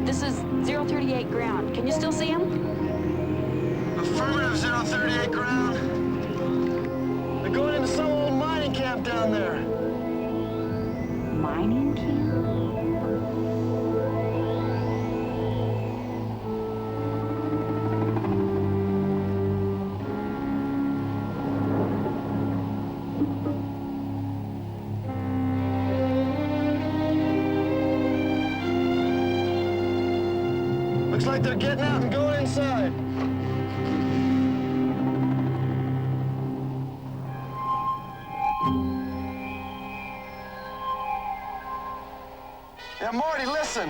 Speaker 11: This is 038 ground. Can you still see him?
Speaker 6: Affirmative, 038 ground. They're going into some old mining camp down there.
Speaker 11: Mining camp?
Speaker 6: Looks like they're getting out and going inside. Yeah, Marty, listen.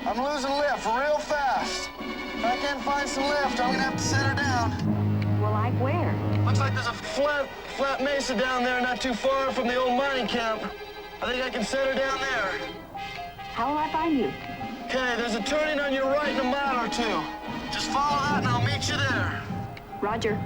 Speaker 6: I'm losing lift real fast. If I can't find some lift, I'm gonna have to set her down.
Speaker 11: Well, like where?
Speaker 6: Looks like there's a flat mesa down there not too far from the old mining camp. I think I can set her down there.
Speaker 11: How will I find you?
Speaker 6: Okay, there's a turning on your right in a mile or two. Just follow that and I'll meet you there.
Speaker 11: Roger.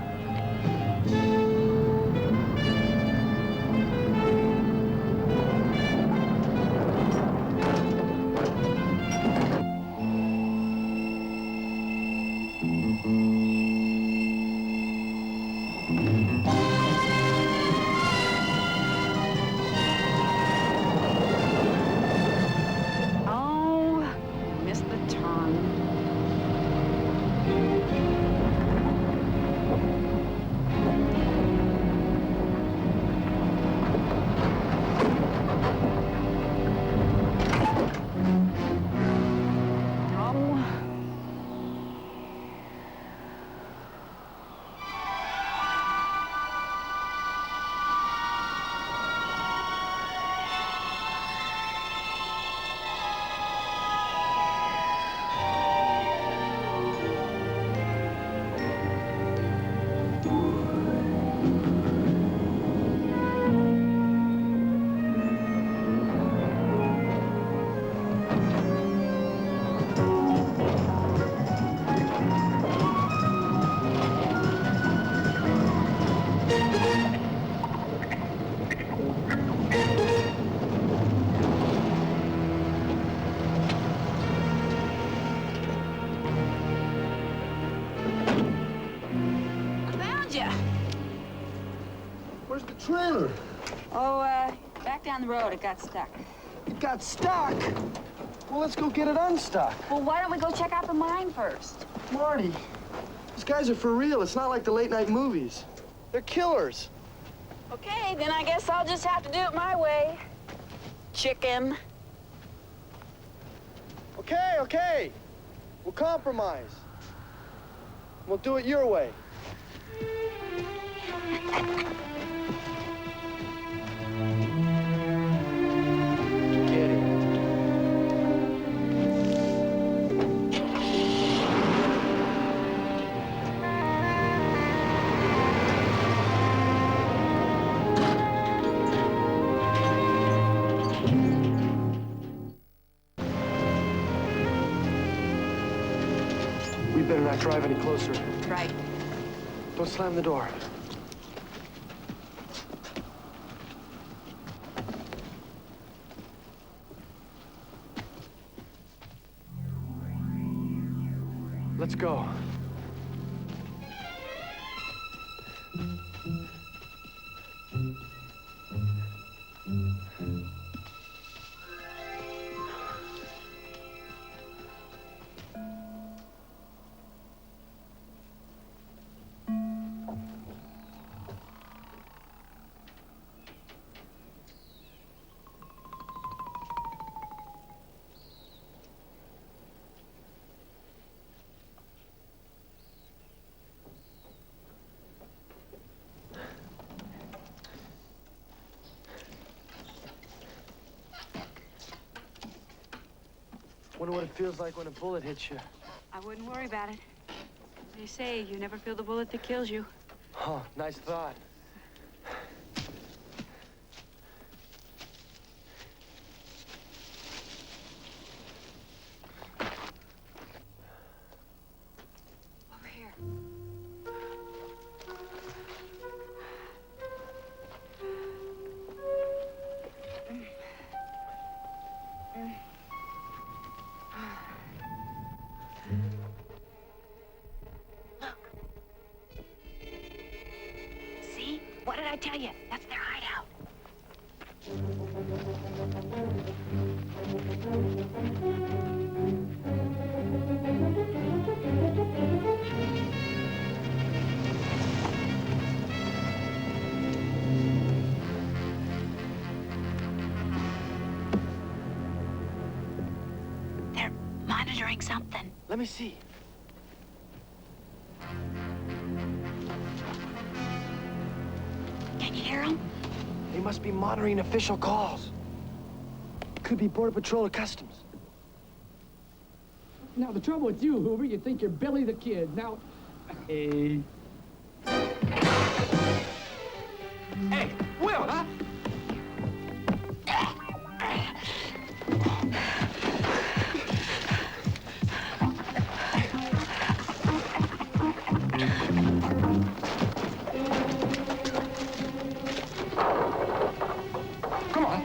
Speaker 6: done?
Speaker 11: Oh, back down the road, it got stuck.
Speaker 6: It got stuck? Well, let's go get it unstuck.
Speaker 11: Well, why don't we go check out the mine first?
Speaker 6: Marty, these guys are for real. It's not like the late-night movies. They're killers.
Speaker 11: Okay, then I guess I'll just have to do it my way. Chicken.
Speaker 6: Okay, okay. We'll compromise. We'll do it your way. Get it. We better not drive any closer.
Speaker 11: Right.
Speaker 6: Don't slam the door. Let's go. Wonder what it feels like when a bullet hits you.
Speaker 11: I wouldn't worry about it. They say you never feel the bullet that kills you.
Speaker 6: Oh, nice thought.
Speaker 11: Over here.
Speaker 12: See? What did I tell you? That's their hideout. They're monitoring something.
Speaker 6: Let me see.
Speaker 12: Can you hear them?
Speaker 6: They must be monitoring official calls. Could be Border Patrol or Customs.
Speaker 15: Now, the trouble with you, Hoover, you think you're Billy the Kid. Now, hey.
Speaker 5: Hey, Will, huh? Come on.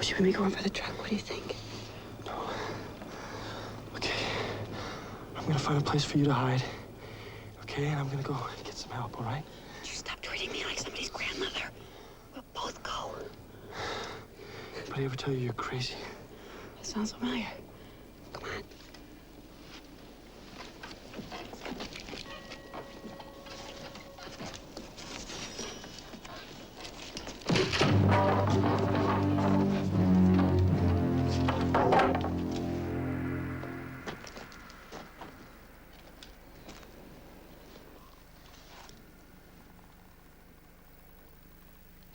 Speaker 16: Should we be going for the truck? What do you think?
Speaker 17: No. Okay. I'm gonna find a place for you to hide. Okay? And I'm gonna go get some help, all right?
Speaker 16: You stop treating me like somebody's grandmother. We'll both go.
Speaker 17: Anybody ever tell you you're crazy?
Speaker 16: That sounds familiar. Come on.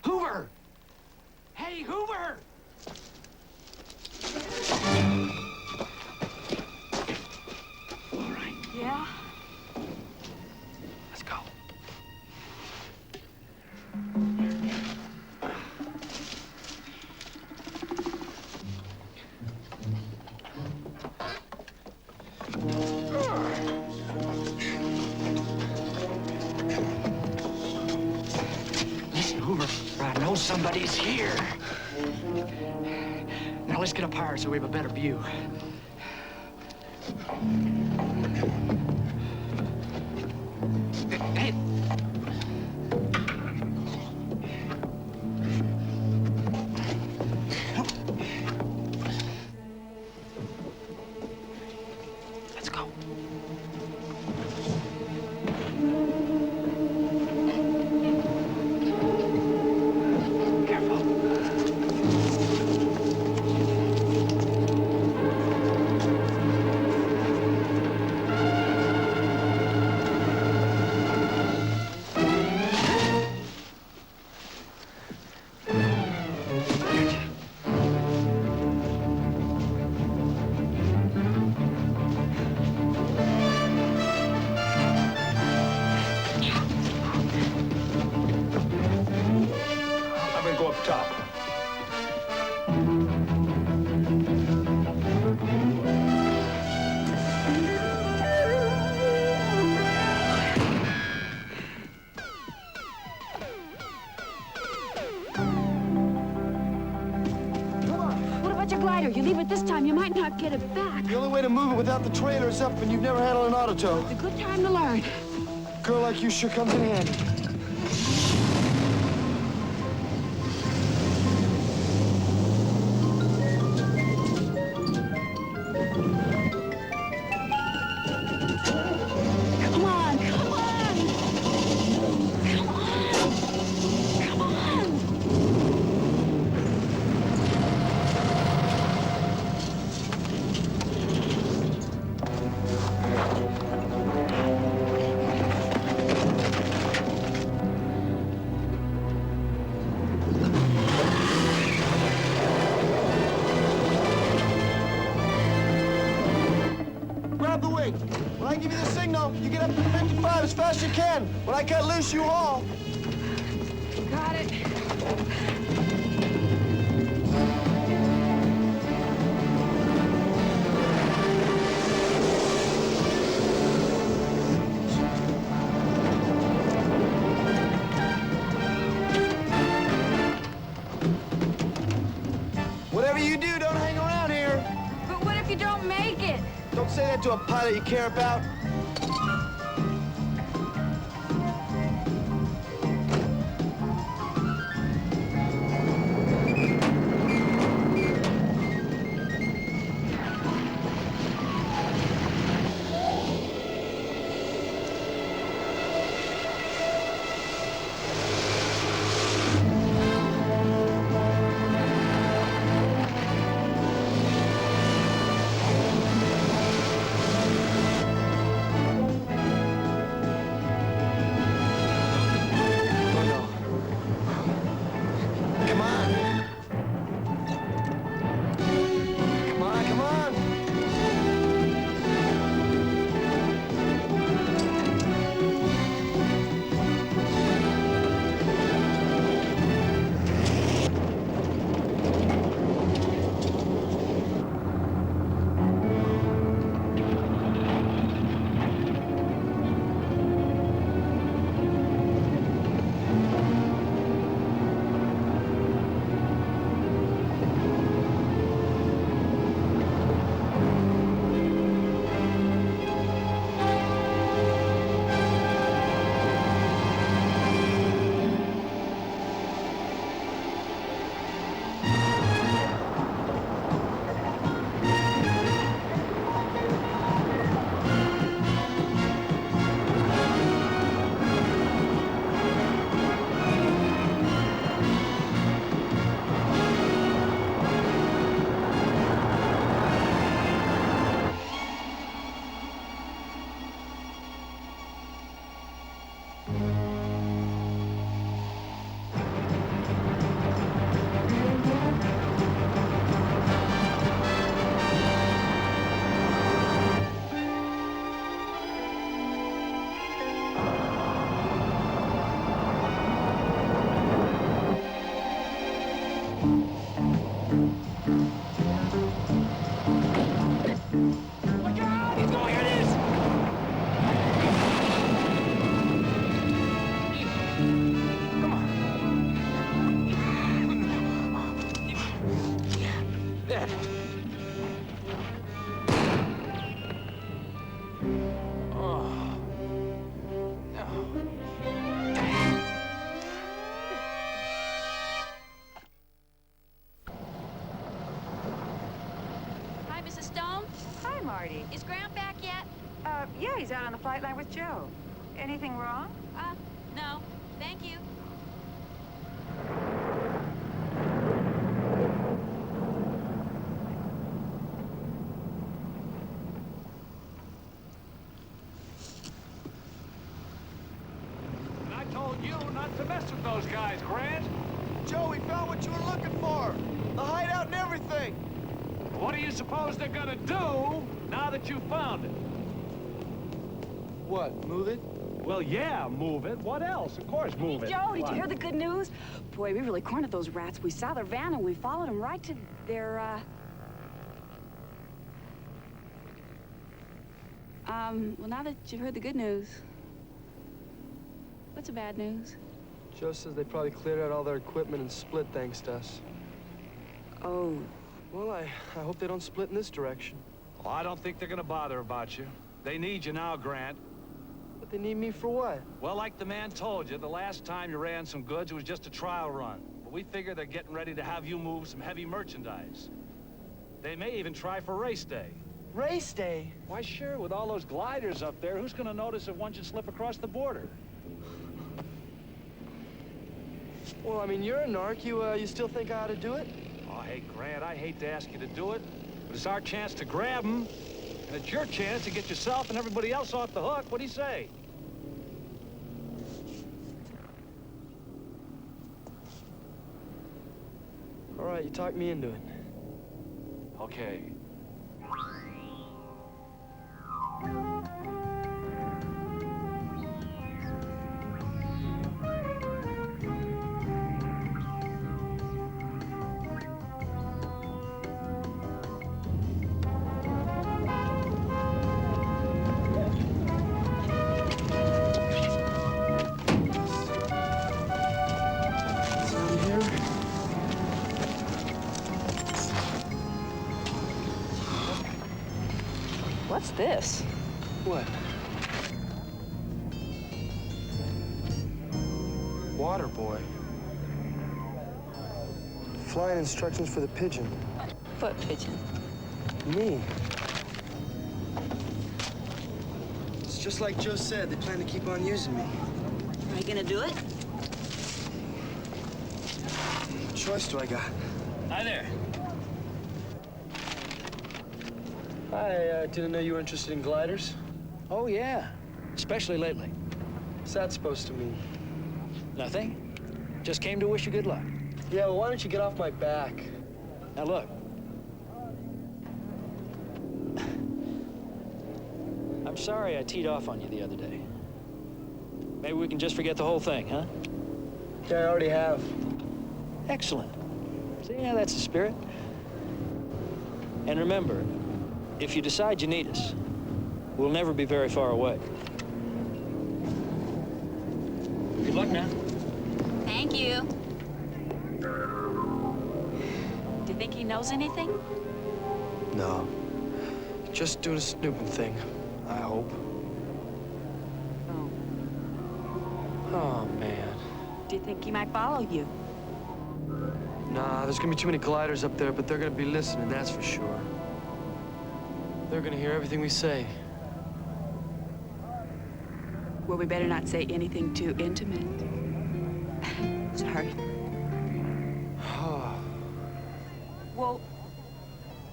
Speaker 15: Hoover! Hey, Hoover!
Speaker 16: All right. Yeah?
Speaker 15: Let's go.
Speaker 9: Listen, Hoover, I know somebody's here. Now let's get up higher so we have a better view. Hey. Let's go.
Speaker 15: I'm gonna go up top.
Speaker 16: What about your glider? You leave it this time, you might not get it back.
Speaker 17: The only way to move it without the trailer is up, and you've never handled an auto tow.
Speaker 16: It's a good time to learn.
Speaker 17: A girl like you sure comes in handy.
Speaker 16: Come on, come on! Come on! Come on!
Speaker 17: Grab the wing. When I give you the signal, you get up to 55 as fast as you can. When I cut loose, you haul.
Speaker 16: Got it.
Speaker 17: Whatever you do, don't hang around here.
Speaker 16: But what if you don't make it?
Speaker 17: Don't say that to a pilot you care about.
Speaker 15: Look out! He's going at this! Come on. There. Oh. No.
Speaker 11: Hi, Mrs. Stone.
Speaker 7: Hi, Marty.
Speaker 11: Is Grant back yet?
Speaker 7: Yeah, he's out on the flight line with Joe. Anything wrong?
Speaker 11: No. Thank you.
Speaker 5: And I told you not to mess with those guys, Grant.
Speaker 6: Joe, we found what you were looking for. The hideout and everything.
Speaker 5: What do you suppose they're gonna do now that you found it?
Speaker 17: What, move it?
Speaker 5: Well, yeah, move it. What else? Of course, move it.
Speaker 16: Joe, did
Speaker 5: What?
Speaker 16: you hear the good news? Boy, we really cornered those rats. We saw their van and we followed them right to their, well, now that you've heard the good news, what's the bad news?
Speaker 17: Joe says they probably cleared out all their equipment and split thanks to us.
Speaker 16: Oh.
Speaker 17: Well, I hope they don't split in this direction.
Speaker 5: Oh, I don't think they're gonna bother about you. They need you now, Grant.
Speaker 17: But they need me for what?
Speaker 5: Well, like the man told you, the last time you ran some goods, it was just a trial run. But we figure they're getting ready to have you move some heavy merchandise. They may even try for race day.
Speaker 17: Race day?
Speaker 5: Why, sure, with all those gliders up there, who's gonna notice if one should slip across the border?
Speaker 17: Well, I mean, you're a narc. You still think I ought to do it?
Speaker 5: Oh, hey, Grant, I hate to ask you to do it, but it's our chance to grab them, and it's your chance to get yourself and everybody else off the hook. What do you say?
Speaker 17: All right, you talked me into it.
Speaker 5: Okay.
Speaker 16: What's this?
Speaker 17: What? Water boy. Flying instructions for the pigeon.
Speaker 16: What pigeon?
Speaker 17: Me. It's just like Joe said. They plan to keep on using me.
Speaker 16: Are you gonna do it?
Speaker 17: What choice do I got?
Speaker 5: Hi there.
Speaker 17: I didn't know you were interested in gliders.
Speaker 9: Oh, yeah. Especially lately.
Speaker 17: What's that supposed to mean?
Speaker 9: Nothing. Just came to wish you good luck.
Speaker 17: Yeah, well, why don't you get off my back?
Speaker 9: Now, look. I'm sorry I teed off on you the other day. Maybe we can just forget the whole thing, huh?
Speaker 17: Yeah, I already have.
Speaker 9: Excellent. See, now that's the spirit. And remember, if you decide you need us, we'll never be very far away. Good luck now.
Speaker 11: Thank you.
Speaker 16: Do you think he knows anything?
Speaker 17: No. Just doing a snooping thing, I hope.
Speaker 16: Oh.
Speaker 17: Oh, man.
Speaker 16: Do you think he might follow you?
Speaker 17: Nah, there's gonna be too many gliders up there, but they're gonna be listening, that's for sure. They're gonna hear everything we say.
Speaker 16: Well, we better not say anything too intimate. Sorry. Well,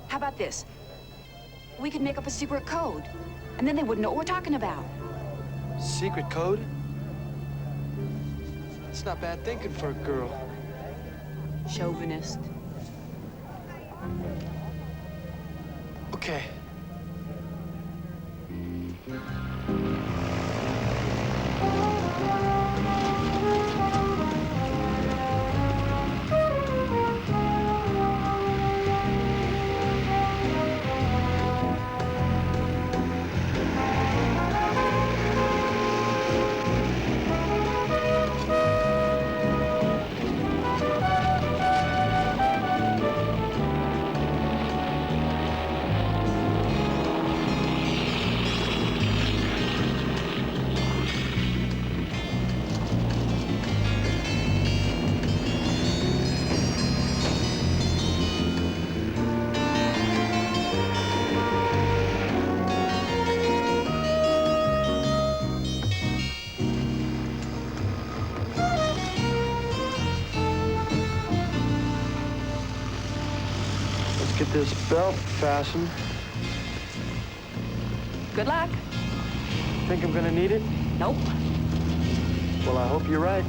Speaker 16: how about this? We could make up a secret code, and then they wouldn't know what we're talking about.
Speaker 17: Secret code? That's not bad thinking for a girl.
Speaker 16: Chauvinist.
Speaker 17: Okay. get this belt fastened.
Speaker 16: Good luck.
Speaker 17: Think I'm gonna need it?
Speaker 16: Nope.
Speaker 17: Well, I hope you're right.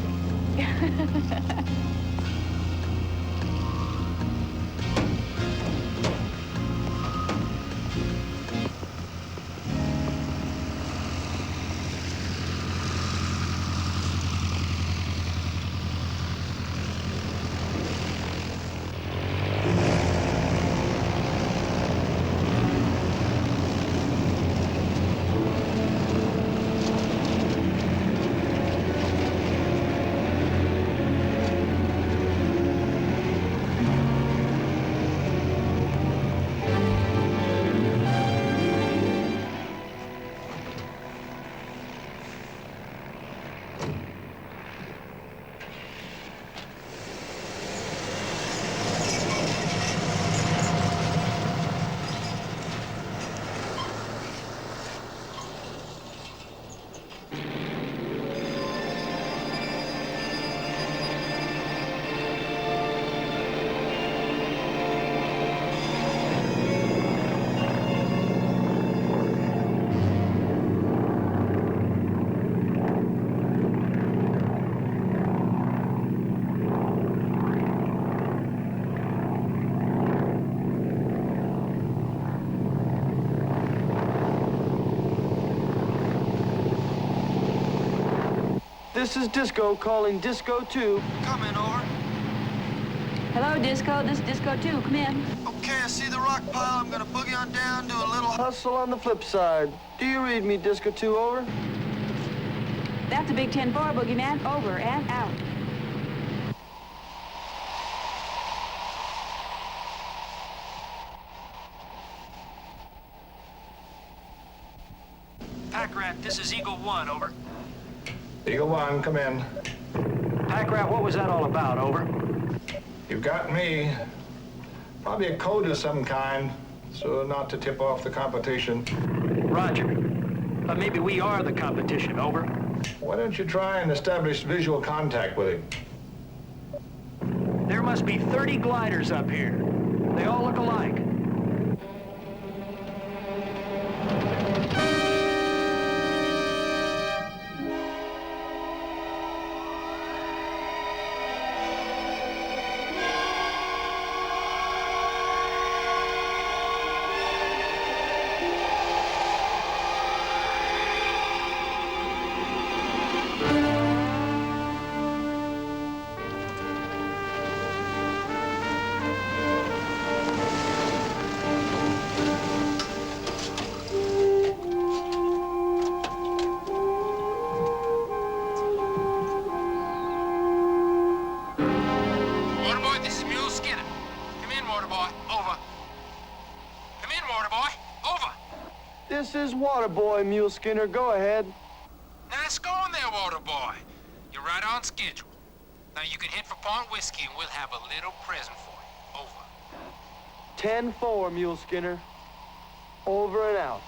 Speaker 17: This is Disco calling Disco 2.
Speaker 18: Come in, over.
Speaker 16: Hello, Disco. This is Disco 2. Come in.
Speaker 18: Okay, I see the rock pile. I'm gonna boogie on down, do a little
Speaker 17: Hustle on the flip side. Do you read me, Disco 2, over?
Speaker 16: That's a big 10-4, boogeyman. Over and out.
Speaker 6: Pack Rat, this is Eagle 1, over.
Speaker 14: Eagle 1, come in.
Speaker 6: Pack Rat, what was that all about, over?
Speaker 14: You've got me. Probably a code of some kind, so not to tip off the competition.
Speaker 6: Roger. But maybe we are the competition, over.
Speaker 14: Why don't you try and establish visual contact with him?
Speaker 6: There must be 30 gliders up here. They all look alike.
Speaker 17: This is Waterboy, Mule Skinner. Go ahead.
Speaker 19: Nice going there, Waterboy. You're right on schedule. Now you can hit for Point Whiskey and we'll have a little present for you. Over.
Speaker 17: 10-4, Mule Skinner. Over and out.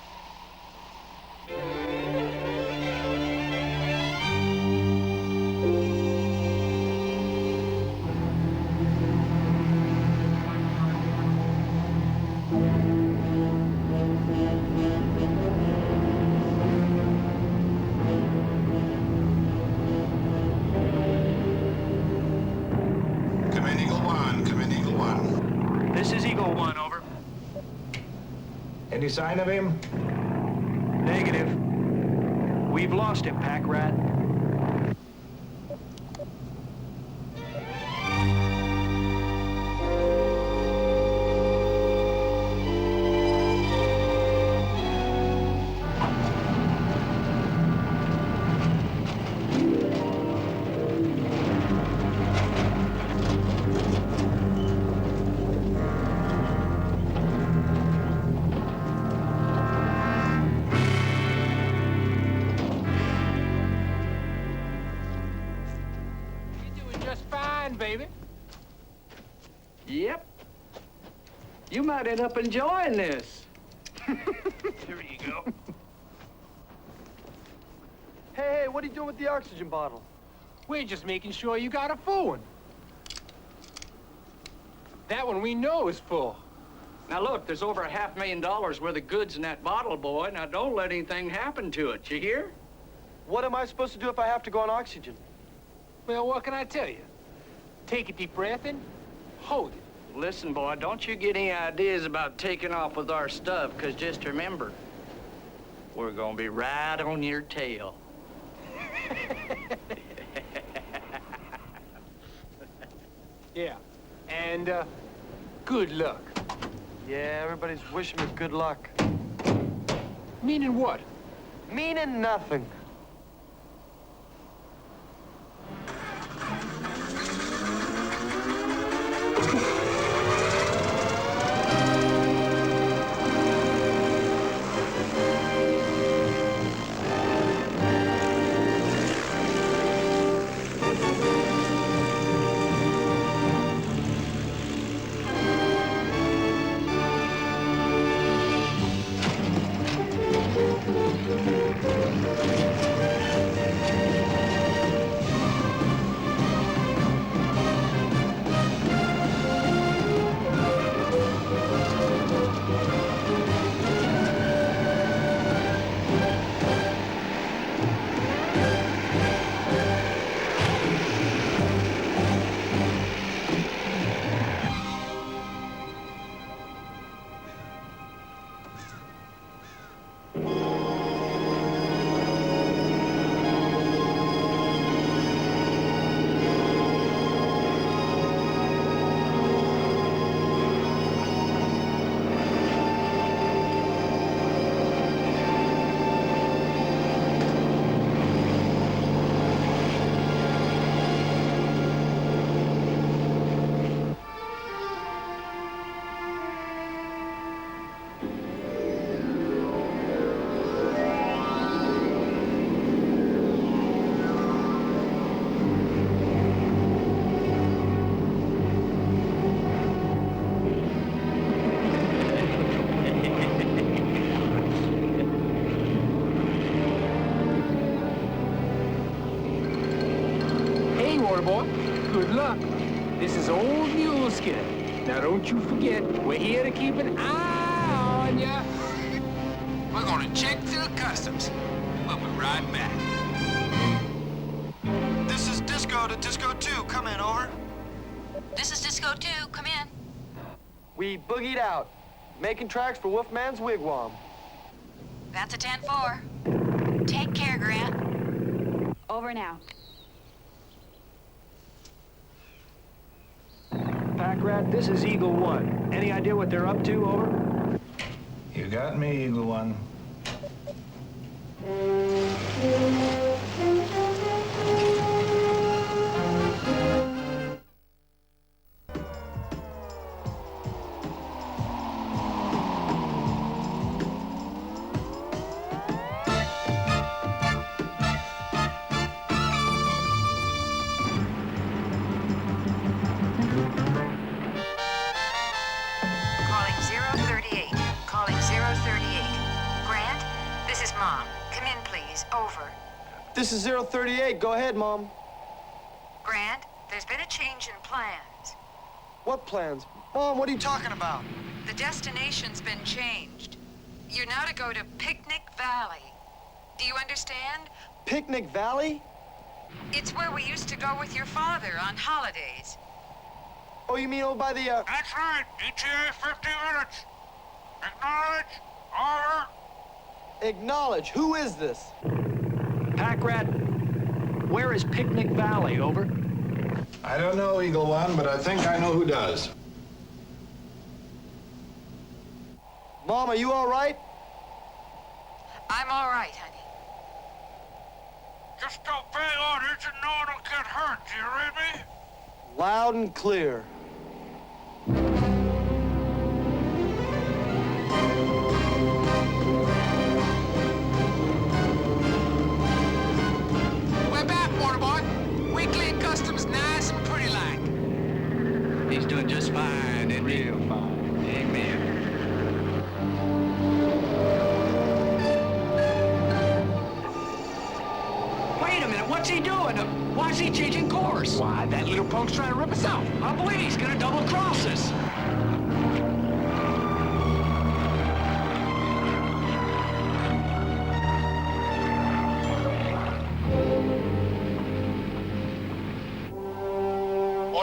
Speaker 14: Any sign of him?
Speaker 6: Negative. We've lost him, Pack Rat.
Speaker 15: Baby. Yep. You might end up enjoying this.
Speaker 6: Here you go.
Speaker 17: Hey, what are you doing with the oxygen bottle?
Speaker 15: We're just making sure you got a full one. That one we know is full.
Speaker 6: Now look, there's over $500,000 worth of goods in that bottle, boy. Now don't let anything happen to it, you hear?
Speaker 17: What am I supposed to do if I have to go on oxygen?
Speaker 15: Well, what can I tell you? Take a deep breath and hold it.
Speaker 6: Listen, boy, don't you get any ideas about taking off with our stuff, because just remember, we're gonna be right on your tail.
Speaker 15: Yeah, and good luck.
Speaker 17: Yeah, everybody's wishing me good luck.
Speaker 15: Meaning what?
Speaker 17: Meaning nothing.
Speaker 15: Good luck. This is old Mule Skinner. Now don't you forget, we're here to keep an eye on ya.
Speaker 19: We're gonna check through customs. We'll be right back.
Speaker 18: This is Disco to Disco 2. Come in, over.
Speaker 12: This is Disco 2. Come in.
Speaker 17: We boogied out, making tracks for Wolfman's Wigwam.
Speaker 12: That's a 10-4. Take care, Grant.
Speaker 16: Over now.
Speaker 9: Pack Rat, this is Eagle 1. Any idea what they're up to, over?
Speaker 14: You got me, Eagle 1.
Speaker 17: This is 038. Go ahead, Mom.
Speaker 7: Grant, there's been a change in plans.
Speaker 17: What plans? Mom, what are you talking about?
Speaker 7: The destination's been changed. You're now to go to Picnic Valley. Do you understand?
Speaker 17: Picnic Valley?
Speaker 7: It's where we used to go with your father on holidays.
Speaker 17: Oh, you mean over by the,
Speaker 19: That's right. ETA 50 minutes. Acknowledge. Over.
Speaker 17: Acknowledge. Who is this?
Speaker 9: Pack Rat, where is Picnic Valley, over?
Speaker 14: I don't know, Eagle 1, but I think I know who does.
Speaker 17: Mom, are you all right?
Speaker 7: I'm all right, honey.
Speaker 19: Just obey orders and no one will get hurt. Do you read me?
Speaker 17: Loud and clear.
Speaker 19: We're back, Waterboy. We clean customs nice and pretty like.
Speaker 6: He's doing just fine, and real fine. Amen. Wait a minute, what's he doing? Why is he changing course? Why, that little punk's trying to rip us out. I believe he's gonna double-cross us.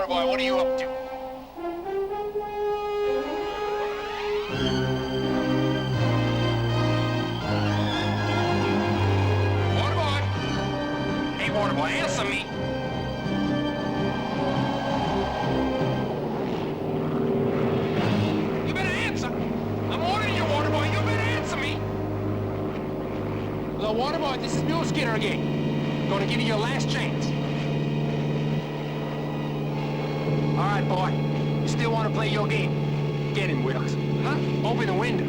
Speaker 19: water boy. What are you up to? Water boy. Hey, water boy, answer me. You better answer. I'm ordering you, water boy. You better answer me.
Speaker 15: Hello, water boy. This is Mule Skinner again. Gonna give you your last chance. All right, boy. You still want to play your game? Get him, Wilks. Huh? Open the window.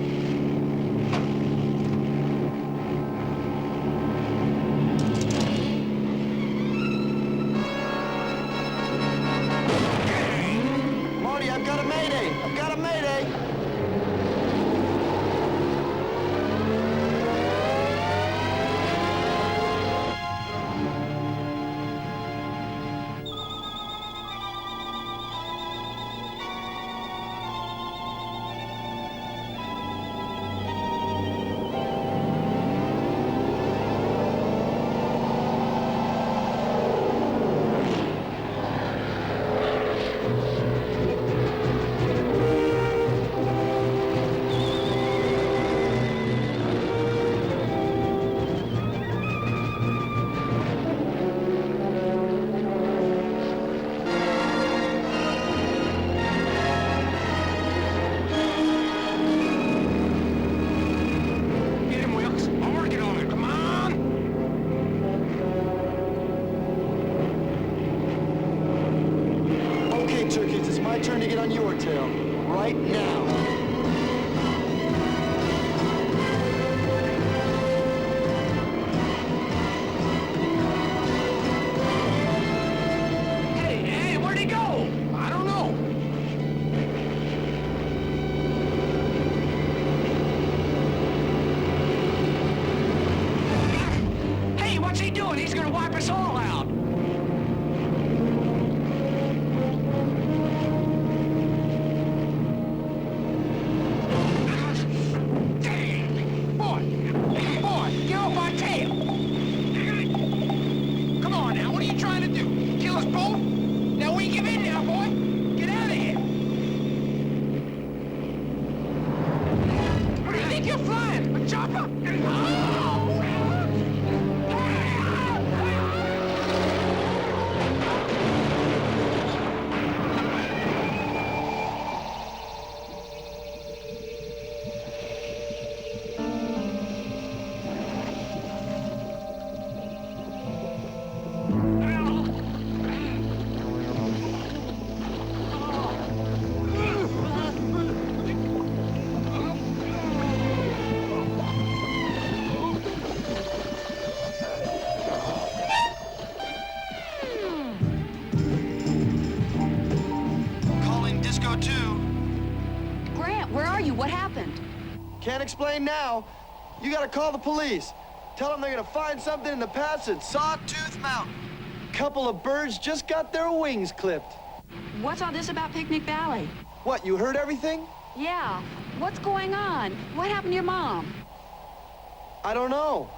Speaker 6: Marty, I've got a mayday. I've got a mayday. My turn to get on your tail. Right now.
Speaker 15: Hey, where'd he go? I don't know. Hey, what's he doing? He's gonna wipe us all out.
Speaker 16: What happened?
Speaker 6: Can't explain now. You gotta call the police. Tell them they're gonna find something in the pass at Sawtooth Mountain. Couple of birds just got their wings clipped.
Speaker 16: What's all this about Picnic Valley?
Speaker 6: What, you heard everything?
Speaker 16: Yeah. What's going on? What happened to your mom?
Speaker 6: I don't know.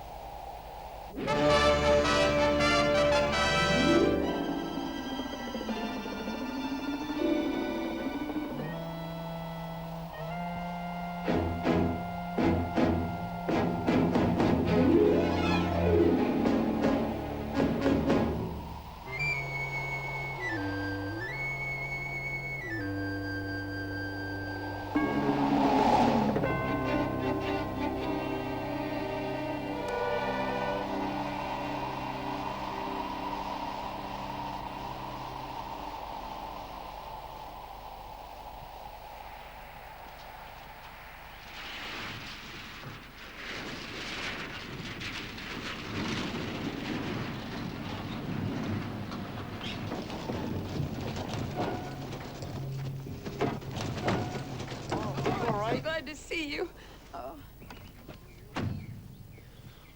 Speaker 16: Glad to see you. Oh.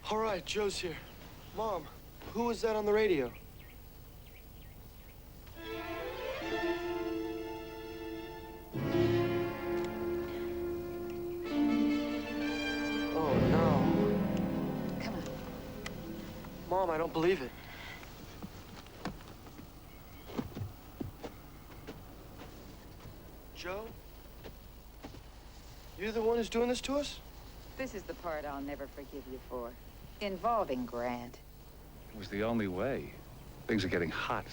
Speaker 6: All right, Joe's here. Mom, who was that on the radio? Oh, no.
Speaker 16: Come on.
Speaker 6: Mom, I don't believe it.
Speaker 17: Joe? You're the one who's doing this to us?
Speaker 7: This is the part I'll never forgive you for. Involving Grant.
Speaker 5: It was the only way. Things are getting hot.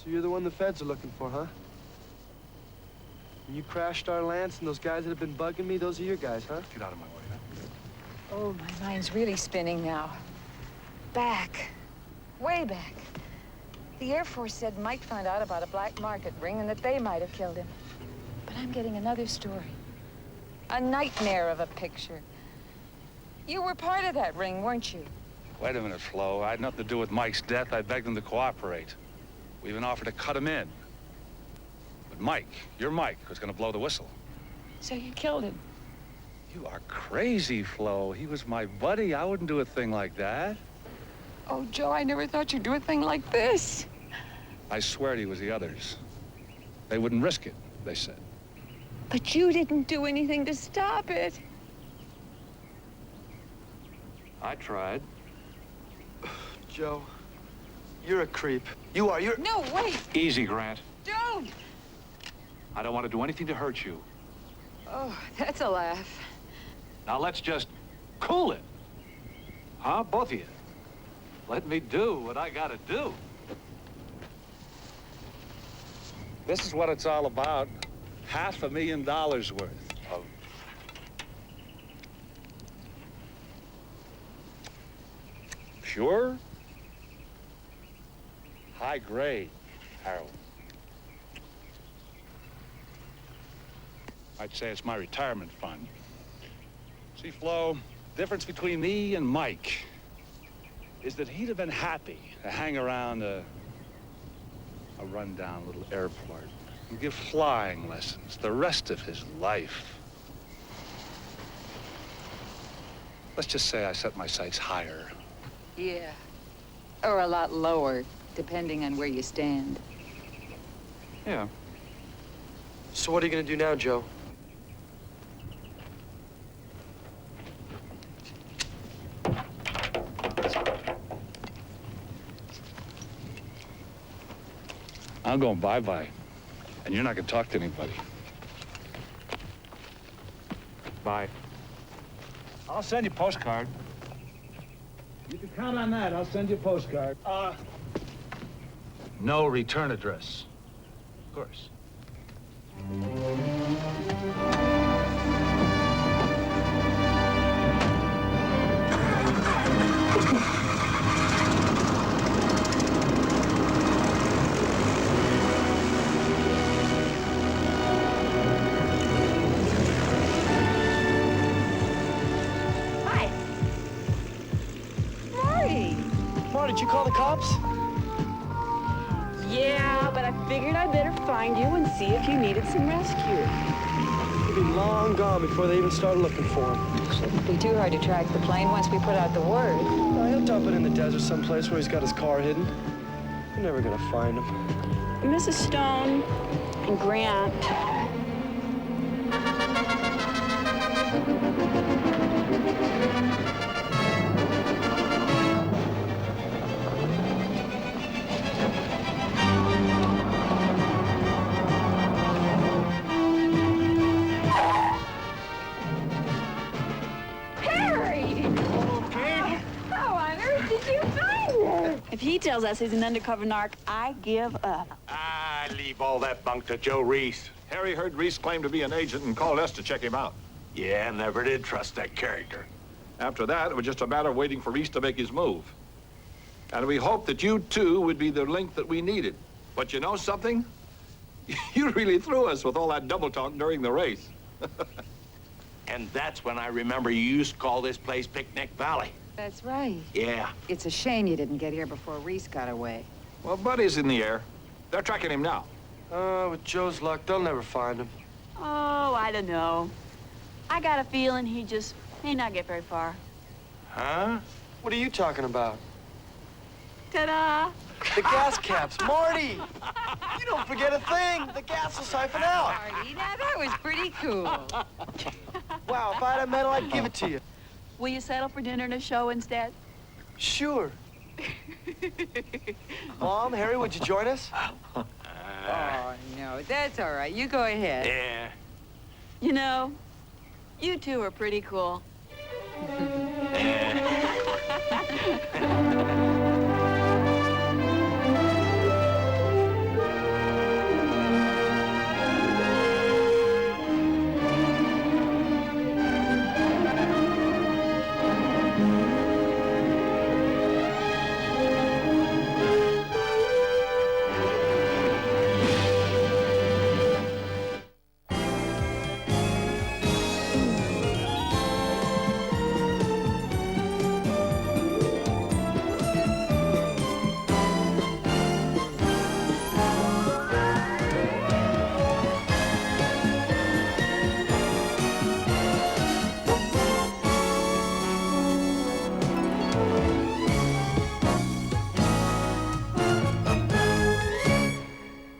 Speaker 17: So you're the one the feds are looking for, huh? When you crashed our Lance and those guys that have been bugging me, those are your guys, huh?
Speaker 5: Get out of my way, huh?
Speaker 7: Oh, my mind's really spinning now. Back. Way back. The Air Force said Mike found out about a black market ring and that they might have killed him. But I'm getting another story. A nightmare of a picture. You were part of that ring, weren't you?
Speaker 5: Wait a minute, Flo. I had nothing to do with Mike's death. I begged him to cooperate. We even offered to cut him in. But Mike, your Mike, was gonna blow the whistle.
Speaker 7: So you killed him?
Speaker 5: You are crazy, Flo. He was my buddy. I wouldn't do a thing like that.
Speaker 7: Oh, Joe, I never thought you'd do a thing like this.
Speaker 5: I swear to you, it was the others. They wouldn't risk it, they said.
Speaker 7: But you didn't do anything to stop it.
Speaker 5: I tried.
Speaker 17: Joe, you're a creep. You are, you're...
Speaker 7: No, wait.
Speaker 5: Easy, Grant.
Speaker 7: Don't.
Speaker 5: I don't want to do anything to hurt you.
Speaker 7: Oh, that's a laugh.
Speaker 5: Now let's just cool it. Huh, both of you? Let me do what I gotta do. This is what it's all about. $500,000 worth of pure, high-grade heroin. I'd say it's my retirement fund. See, Flo, difference between me and Mike is that he'd have been happy to hang around a rundown little airport and give flying lessons the rest of his life. Let's just say I set my sights higher.
Speaker 7: Yeah. Or a lot lower, depending on where you stand.
Speaker 5: Yeah.
Speaker 17: So what are you gonna do now, Joe?
Speaker 5: I'm going bye-bye, and you're not gonna talk to anybody. Bye. I'll send you a postcard. You can count on that. I'll send you a postcard. No return address. Of course.
Speaker 17: Did you call the cops?
Speaker 11: Yeah, but I figured I'd better find you and see if you needed some rescue.
Speaker 17: He'll be long gone before they even start looking for him.
Speaker 7: Shouldn't be too hard to track the plane once we put out the word.
Speaker 17: Oh, he'll dump it in the desert someplace where he's got his car hidden. We're never gonna find him.
Speaker 11: Mrs. Stone and Grant.
Speaker 12: If he tells us he's an undercover narc, I give up.
Speaker 1: I leave all that bunk to Joe Reese.
Speaker 20: Harry heard Reese claim to be an agent and called us to check him out.
Speaker 1: Yeah, never did trust that character.
Speaker 20: After that, it was just a matter of waiting for Reese to make his move. And we hoped that you, too, would be the link that we needed. But you know something? You really threw us with all that double talk during the race.
Speaker 1: And that's when I remember you used to call this place Picnic Valley.
Speaker 7: That's right.
Speaker 1: Yeah.
Speaker 7: It's a shame you didn't get here before Reese got away.
Speaker 20: Well, Buddy's in the air. They're tracking him now.
Speaker 17: With Joe's luck, they'll never find him.
Speaker 16: Oh, I don't know. I got a feeling he just may not get very far.
Speaker 6: Huh? What are you talking about?
Speaker 16: Ta-da!
Speaker 6: The gas caps, Marty! You don't forget a thing. The gas will siphon out.
Speaker 8: Marty, now that was pretty cool.
Speaker 6: Wow, if I had a medal, I'd give it to you.
Speaker 16: Will you settle for dinner and a show instead?
Speaker 6: Sure. Mom, Harry, would you join us?
Speaker 7: Oh, no, that's all right. You go ahead.
Speaker 6: Yeah.
Speaker 16: You know, you two are pretty cool.
Speaker 6: Yeah.